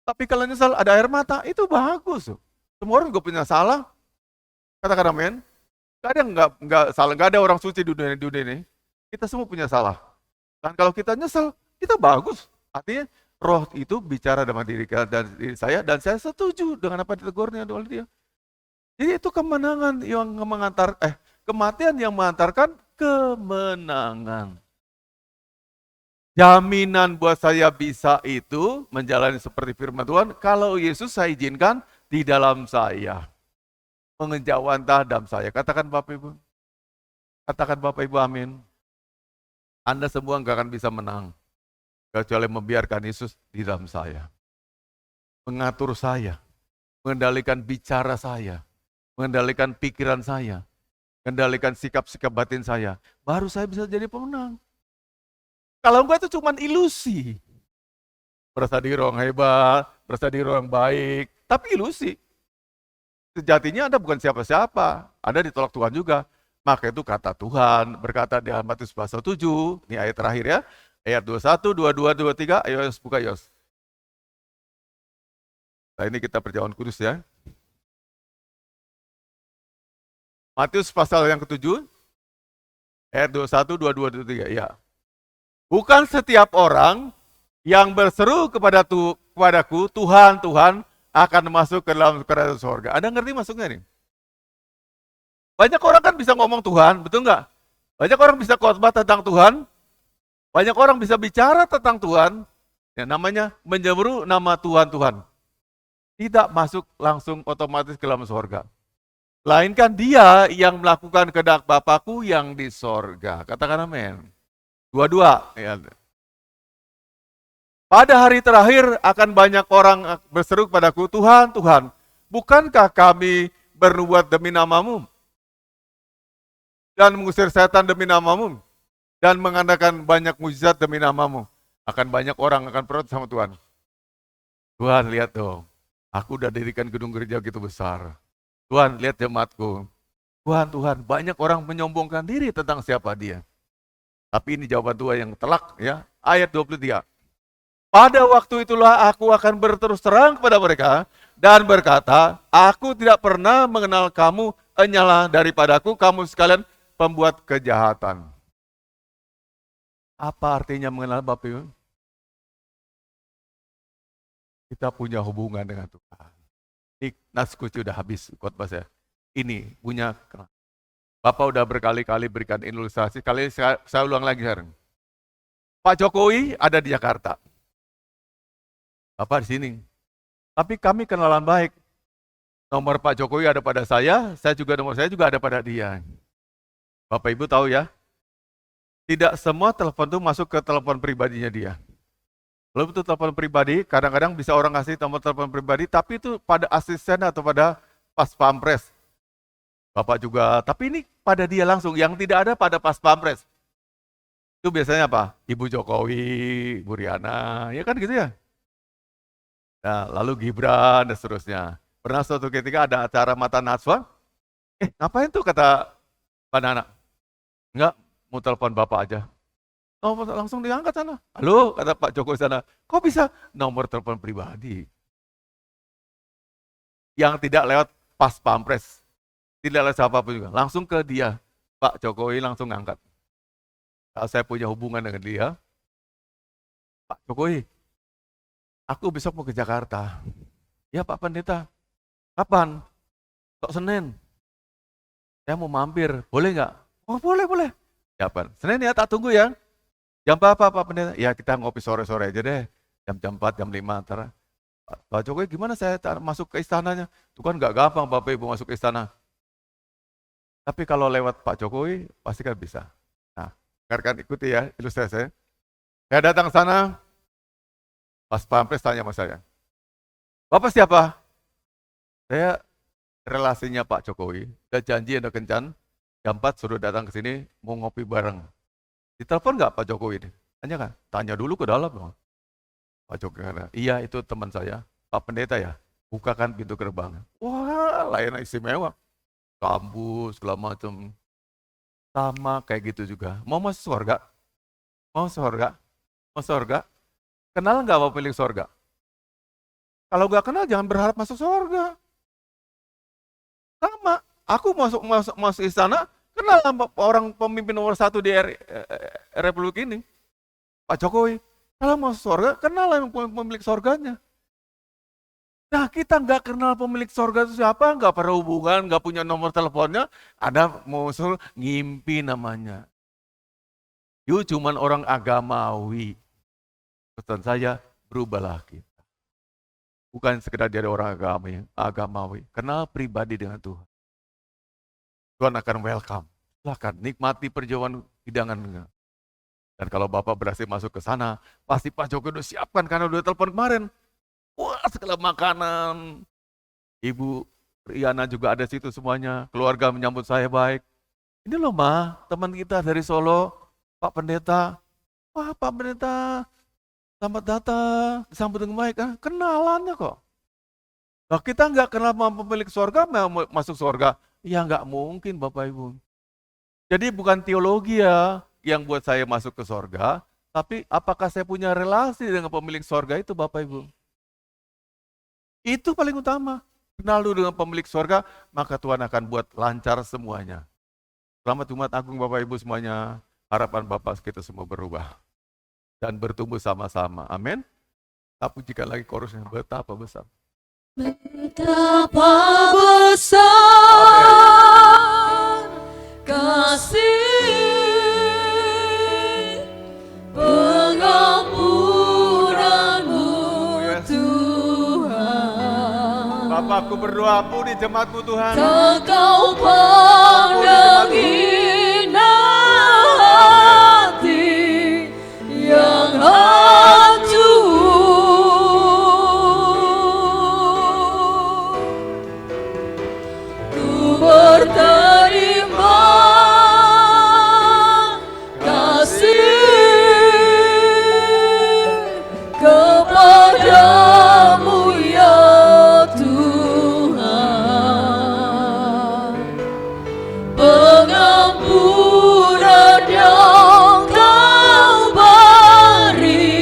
Tapi kalau nyesal ada air mata, itu bagus. Semua orang juga punya salah. Katakan amin. Gak ada nggak salah, nggak ada orang suci di dunia ini. Kita semua punya salah. Dan kalau kita nyesel, kita bagus. Artinya roh itu bicara dengan diri saya, dan saya setuju dengan apa ditegurnya oleh dia. Jadi itu kemenangan yang kematian yang mengantarkan kemenangan. Jaminan buat saya bisa itu menjalani seperti firman Tuhan, kalau Yesus saya izinkan di dalam saya. Mengejawantah dalam saya. Katakan Bapak Ibu. Katakan Bapak Ibu amin. Anda semua nggak akan bisa menang kecuali membiarkan Yesus di dalam saya. Mengatur saya, mengendalikan bicara saya, mengendalikan pikiran saya, mengendalikan sikap-sikap batin saya. Baru saya bisa jadi pemenang. Kalau enggak itu cuma ilusi. Merasa diri orang hebat, merasa diri orang baik, tapi ilusi. Sejatinya Anda bukan siapa-siapa, Anda ditolak Tuhan juga. Maka itu kata Tuhan, berkata di Matius pasal 7, ini ayat terakhir ya, ayat 21, 22, 23, ayo buka Yos. Nah ini kita perjamuan kudus ya. Matius pasal yang ke-7, ayat 21, 22, 23, ya. Bukan setiap orang yang berseru kepadaku, Tuhan, Tuhan, akan masuk ke dalam kerajaan surga. Anda ngerti masuknya nih? Banyak orang kan bisa ngomong Tuhan, betul nggak? Banyak orang bisa khotbah tentang Tuhan, banyak orang bisa bicara tentang Tuhan, ya, namanya menyeru nama Tuhan. Tidak masuk langsung otomatis ke dalam surga. Melainkan dia yang melakukan kehendak Bapakku yang di surga. Katakan amin. Dua-dua. Ya. Pada hari terakhir akan banyak orang berseru kepadaku, Tuhan, Tuhan, bukankah kami bernubuat demi namamu? Dan mengusir setan demi namamu? Dan mengadakan banyak mujizat demi namamu? Akan banyak orang akan protes sama Tuhan. Tuhan, lihat dong, aku udah dirikan gedung gereja gitu besar. Tuhan, lihat jemaatku. Tuhan, banyak orang menyombongkan diri tentang siapa dia. Tapi ini jawaban Tuhan yang telak ya. Ayat 23. Pada waktu itulah aku akan berterus terang kepada mereka dan berkata, aku tidak pernah mengenal kamu, hanyalah daripadaku kamu sekalian pembuat kejahatan. Apa artinya mengenal Bapak Ibu? Kita punya hubungan dengan Tuhan. Ini naskuci udah habis khotbah saya. Ini punya. Bapak udah berkali-kali berikan ilustrasi, kali saya ulang lagi sekarang. Pak Jokowi ada di Jakarta. Bapak di sini. Tapi kami kenalan baik. Nomor Pak Jokowi ada pada saya juga nomor saya juga ada pada dia. Bapak Ibu tahu ya, tidak semua telepon itu masuk ke telepon pribadinya dia. Lalu itu telepon pribadi, kadang-kadang bisa orang kasih nomor telepon pribadi, tapi itu pada asisten atau pada pas pampres. Bapak juga, tapi ini pada dia langsung, yang tidak ada pada pas pampres. Itu biasanya apa? Ibu Jokowi, Bu Riana, ya kan gitu ya. Nah, lalu Gibran dan seterusnya. Pernah suatu ketika ada acara Mata Najwa, ngapain tuh kata Pak Nana? Enggak, mau telepon Bapak aja. Oh, langsung diangkat sana. Halo, kata Pak Jokowi sana. Kok bisa nomor telepon pribadi? Yang tidak lewat pas pampres. Tidak lewat siapapun juga. Langsung ke dia. Pak Jokowi langsung ngangkat. Kalau saya punya hubungan dengan dia, Pak Jokowi, aku besok mau ke Jakarta. Ya Pak Pendeta, kapan? Tok Senin. Saya mau mampir, boleh nggak? Oh boleh. Ya Pak, Senin ya tak tunggu ya. Jam berapa Pak Pendeta? Ya kita ngopi sore-sore aja deh. Jam 4, jam 5 antara. Pak Jokowi gimana saya masuk ke istananya? Itu kan nggak gampang Bapak Ibu masuk ke istana. Tapi kalau lewat Pak Jokowi, pasti kan bisa. Nah, rekan ikuti ya ilustrasi saya. Saya datang ke sana, pas pampres tanya sama saya. Bapak siapa? Saya relasinya Pak Jokowi. Udah janji udah kencan, jam 4 suruh datang ke sini, mau ngopi bareng. Ditelepon nggak Pak Jokowi ini? Tanya kan? Tanya dulu ke dalam dong. Pak Jokowi kata, iya itu teman saya, Pak Pendeta ya, bukakan pintu gerbang. Wah, layanan istimewa. Kampus, segala macam. Sama kayak gitu juga. Mau masuk surga? Mau surga? Mau surga? Kenal nggak mau pilih surga? Kalau nggak kenal jangan berharap masuk surga. Sama, aku masuk istana, kenal sama orang pemimpin nomor 1 di Republik ini, Pak Jokowi. Kalau masuk surga, kenal yang pemilik surganya. Nah kita nggak kenal pemilik surga itu siapa, nggak pernah hubungan, nggak punya nomor teleponnya, ada musuh ngimpi namanya. You cuman orang agamawi. Pesan saya, berubahlah kita. Bukan sekedar jadi orang agamawi. Kenal pribadi dengan Tuhan. Tuhan akan welcome. Silahkan nikmati perjalanan hidangan. Dan kalau Bapak berhasil masuk ke sana, pasti Pak Jokowi udah siapkan karena udah telepon kemarin. Wah, segala makanan. Ibu Riana juga ada situ semuanya. Keluarga menyambut saya baik. Ini loh Ma, teman kita dari Solo, Pak Pendeta. Wah Pak Pendeta, selamat datang, disambut dengan baik. Kenalannya kok. Nah, kita nggak kenal pemilik surga, mau masuk surga. Ya nggak mungkin Bapak Ibu. Jadi bukan teologi ya yang buat saya masuk ke surga, tapi apakah saya punya relasi dengan pemilik surga itu Bapak Ibu. Itu paling utama. Kenal dulu dengan pemilik surga, maka Tuhan akan buat lancar semuanya. Selamat Jumat Agung Bapak Ibu semuanya. Harapan Bapak kita semua berubah. Dan bertumbuh sama-sama. Amin. Tak pujikan lagi chorusnya. Betapa besar. Betapa besar kasih pengampunanmu Tuhan. Bapakku berdoa, ampuni jemaatmu Tuhan. Tak kau pandang hina hati yang hancur. Ku berterima kasih kepadamu ya Tuhan. Pengampunan yang kau beri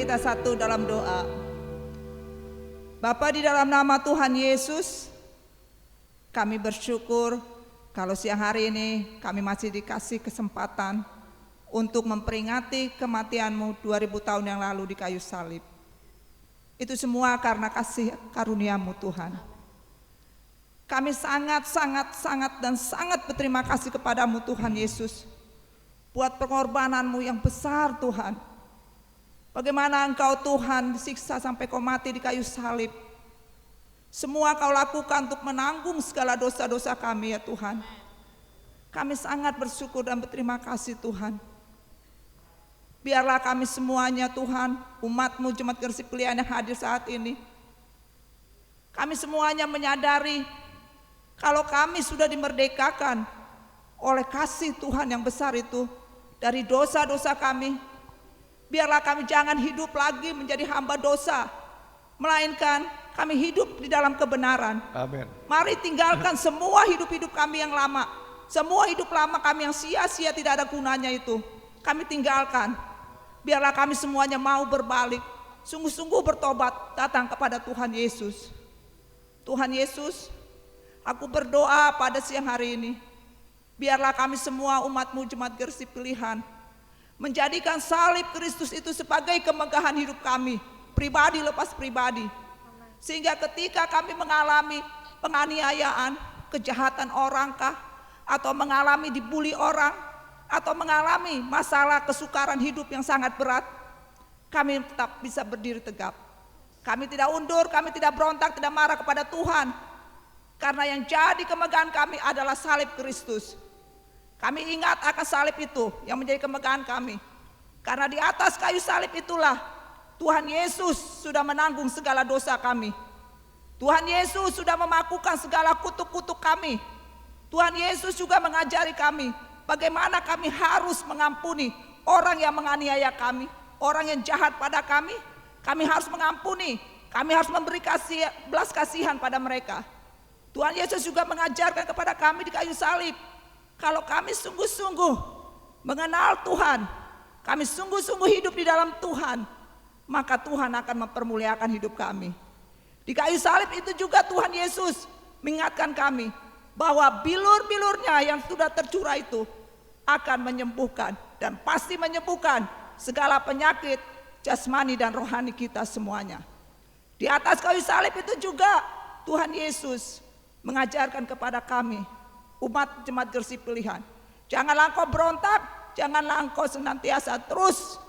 kita satu dalam doa. Bapa, di dalam nama Tuhan Yesus, kami bersyukur kalau siang hari ini kami masih dikasih kesempatan untuk memperingati kematian-Mu 2000 tahun yang lalu di kayu salib. Itu semua karena kasih karunia-Mu Tuhan. Kami sangat berterima kasih kepadamu Tuhan Yesus, buat pengorbanan-Mu yang besar Tuhan. Bagaimana Engkau Tuhan disiksa sampai Kau mati di kayu salib. Semua Kau lakukan untuk menanggung segala dosa-dosa kami ya Tuhan. Kami sangat bersyukur dan berterima kasih Tuhan. Biarlah kami semuanya Tuhan, umat-Mu Jemaat Gersik Pilihan yang hadir saat ini, kami semuanya menyadari kalau kami sudah dimerdekakan oleh kasih Tuhan yang besar itu dari dosa-dosa kami. Biarlah kami jangan hidup lagi menjadi hamba dosa, melainkan kami hidup di dalam kebenaran. Amin. Mari tinggalkan semua hidup-hidup kami yang lama, semua hidup lama kami yang sia-sia tidak ada gunanya itu. Kami tinggalkan. Biarlah kami semuanya mau berbalik, sungguh-sungguh bertobat, datang kepada Tuhan Yesus. Tuhan Yesus, aku berdoa pada siang hari ini, biarlah kami semua umat-Mu Jemaat Gersik Pilihan menjadikan salib Kristus itu sebagai kemegahan hidup kami, pribadi lepas pribadi. Sehingga ketika kami mengalami penganiayaan, kejahatan orangkah, atau mengalami dibully orang, atau mengalami masalah kesukaran hidup yang sangat berat, kami tetap bisa berdiri tegap. Kami tidak undur, kami tidak berontak, tidak marah kepada Tuhan. Karena yang jadi kemegahan kami adalah salib Kristus. Kami ingat akan salib itu yang menjadi kemegahan kami. Karena di atas kayu salib itulah Tuhan Yesus sudah menanggung segala dosa kami. Tuhan Yesus sudah memakukan segala kutuk-kutuk kami. Tuhan Yesus juga mengajari kami bagaimana kami harus mengampuni orang yang menganiaya kami, orang yang jahat pada kami. Kami harus mengampuni, kami harus memberi belas kasihan pada mereka. Tuhan Yesus juga mengajarkan kepada kami di kayu salib, kalau kami sungguh-sungguh mengenal Tuhan, kami sungguh-sungguh hidup di dalam Tuhan, maka Tuhan akan mempermuliakan hidup kami. Di kayu salib itu juga Tuhan Yesus mengingatkan kami bahwa bilur-bilurnya yang sudah tercurah itu akan menyembuhkan dan pasti menyembuhkan segala penyakit jasmani dan rohani kita semuanya. Di atas kayu salib itu juga Tuhan Yesus mengajarkan kepada kami umat Jemaat Gersik Pilihan, janganlah engkau berontak, janganlah engkau senantiasa terus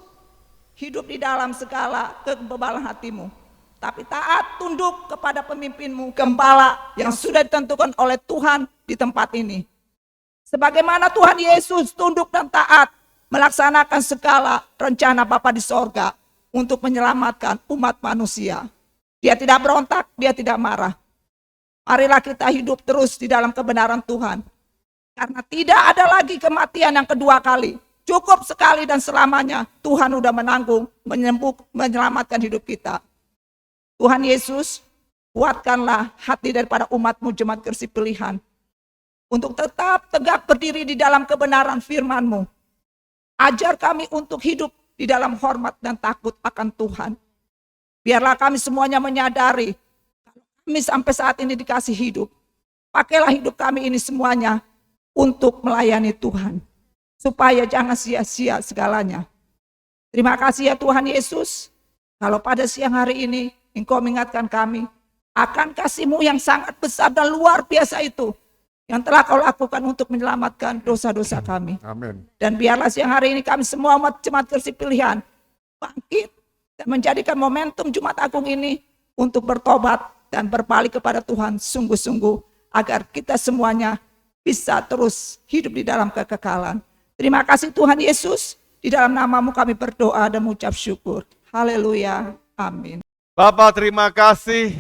hidup di dalam segala kebebalan hatimu, tapi taat tunduk kepada pemimpinmu, gembala yang sudah ditentukan oleh Tuhan di tempat ini. Sebagaimana Tuhan Yesus tunduk dan taat melaksanakan segala rencana Bapa di sorga untuk menyelamatkan umat manusia. Dia tidak berontak, dia tidak marah. Marilah kita hidup terus di dalam kebenaran Tuhan. Karena tidak ada lagi kematian yang kedua kali. Cukup sekali dan selamanya Tuhan sudah menanggung, menyelamatkan hidup kita. Tuhan Yesus, kuatkanlah hati daripada umat-Mu Jemaat Gersik Pilihan untuk tetap tegak berdiri di dalam kebenaran firman-Mu. Ajar kami untuk hidup di dalam hormat dan takut akan Tuhan. Biarlah kami semuanya menyadari, kami sampai saat ini dikasih hidup. Pakailah hidup kami ini semuanya untuk melayani Tuhan, supaya jangan sia-sia segalanya. Terima kasih ya Tuhan Yesus, kalau pada siang hari ini Engkau mengingatkan kami akan kasih-Mu yang sangat besar dan luar biasa itu, yang telah Kau lakukan untuk menyelamatkan dosa-dosa kami. Amin. Dan biarlah siang hari ini kami semua umat Jemaat Gersik Pilihan bangkit dan menjadikan momentum Jumat Agung ini untuk bertobat dan berbalik kepada Tuhan sungguh-sungguh, agar kita semuanya bisa terus hidup di dalam kekekalan. Terima kasih Tuhan Yesus, di dalam nama-Mu kami berdoa dan mengucap syukur. Haleluya, amin. Bapak terima kasih,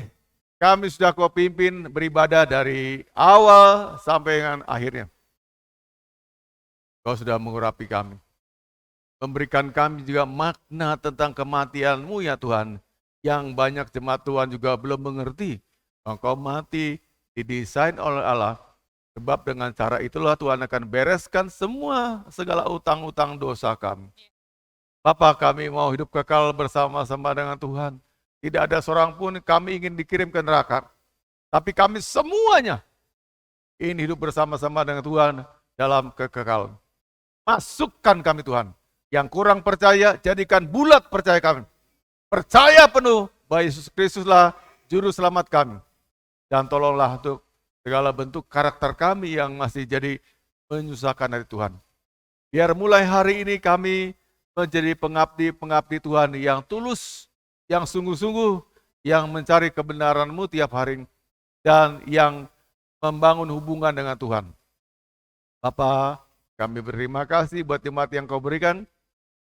kami sudah Kau pimpin beribadah dari awal sampai dengan akhirnya. Kau sudah mengurapi kami. Memberikan kami juga makna tentang kematian-Mu ya Tuhan. Yang banyak jemaat Tuhan juga belum mengerti. Engkau mati didesain oleh Allah. Sebab dengan cara itulah Tuhan akan bereskan semua segala utang-utang dosa kami. Bapa, kami mau hidup kekal bersama-sama dengan Tuhan. Tidak ada seorang pun kami ingin dikirim ke neraka. Tapi kami semuanya ingin hidup bersama-sama dengan Tuhan dalam kekekalan. Masukkan kami Tuhan. Yang kurang percaya, jadikan bulat percaya kami. Percaya penuh bahwa Yesus Kristuslah Juru Selamat kami. Dan tolonglah untuk segala bentuk karakter kami yang masih jadi menyusahkan hati Tuhan. Biar mulai hari ini kami menjadi pengabdi-pengabdi Tuhan yang tulus, yang sungguh-sungguh, yang mencari kebenaran-Mu tiap hari, dan yang membangun hubungan dengan Tuhan. Bapa, kami berterima kasih buat jemaat yang Kau berikan.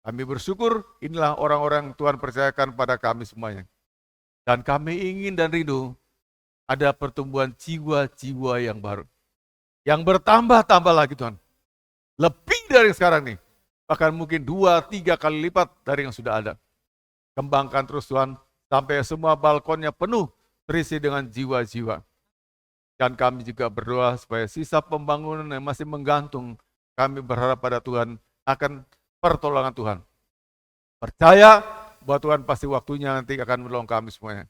Kami bersyukur inilah orang-orang Tuhan percayakan pada kami semuanya. Dan kami ingin dan rindu ada pertumbuhan jiwa-jiwa yang baru. Yang bertambah-tambah lagi Tuhan. Lebih dari sekarang nih. Bahkan mungkin 2-3 kali lipat dari yang sudah ada. Kembangkan terus Tuhan, sampai semua balkonnya penuh terisi dengan jiwa-jiwa. Dan kami juga berdoa supaya sisa pembangunan yang masih menggantung, kami berharap pada Tuhan akan pertolongan Tuhan. Percaya bahwa Tuhan pasti waktunya nanti akan menolong kami semuanya.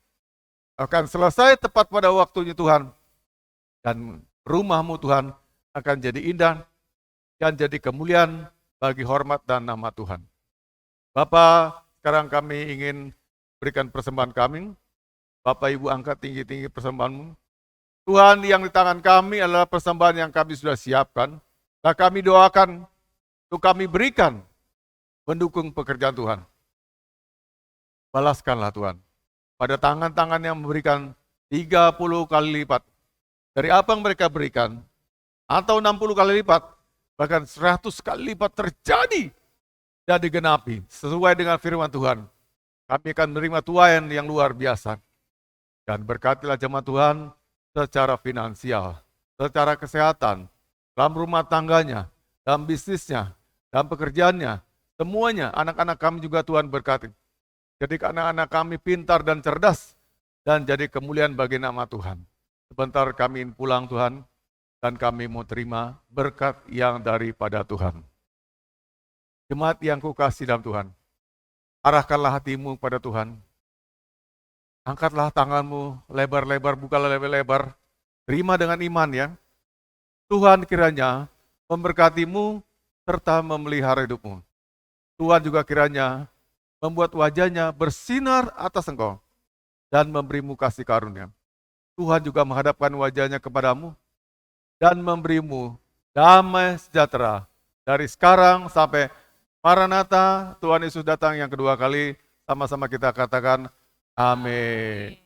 Akan selesai tepat pada waktunya Tuhan. Dan rumah-Mu Tuhan akan jadi indah dan jadi kemuliaan bagi hormat dan nama Tuhan. Bapa, sekarang kami ingin berikan persembahan kami. Bapak Ibu angkat tinggi-tinggi persembahan-Mu. Tuhan, yang di tangan kami adalah persembahan yang kami sudah siapkan. Dan kami doakan untuk kami berikan mendukung pekerjaan Tuhan. Balaskanlah Tuhan. Pada tangan-tangan yang memberikan 30 kali lipat. Dari apa yang mereka berikan. Atau 60 kali lipat. Bahkan 100 kali lipat terjadi dan digenapi sesuai dengan firman Tuhan. Kami akan menerima tuayan yang luar biasa. Dan berkatilah jemaat Tuhan secara finansial, secara kesehatan, dalam rumah tangganya, dalam bisnisnya, dalam pekerjaannya, semuanya. Anak-anak kami juga Tuhan berkati. Jadi anak-anak kami pintar dan cerdas dan jadi kemuliaan bagi nama Tuhan. Sebentar kami ingin pulang Tuhan. Dan kami mau terima berkat yang daripada Tuhan. Jemaat yang kukasih dalam Tuhan, arahkanlah hatimu pada Tuhan. Angkatlah tanganmu lebar-lebar, bukalah lebar-lebar. Terima dengan iman ya. Tuhan kiranya memberkatimu serta memelihara hidupmu. Tuhan juga kiranya membuat wajahnya bersinar atas engkau dan memberimu kasih karunia. Tuhan juga menghadapkan wajahnya kepadamu dan memberimu damai sejahtera dari sekarang sampai Maranatha, Tuhan Yesus datang yang kedua kali. Sama-sama kita katakan amin.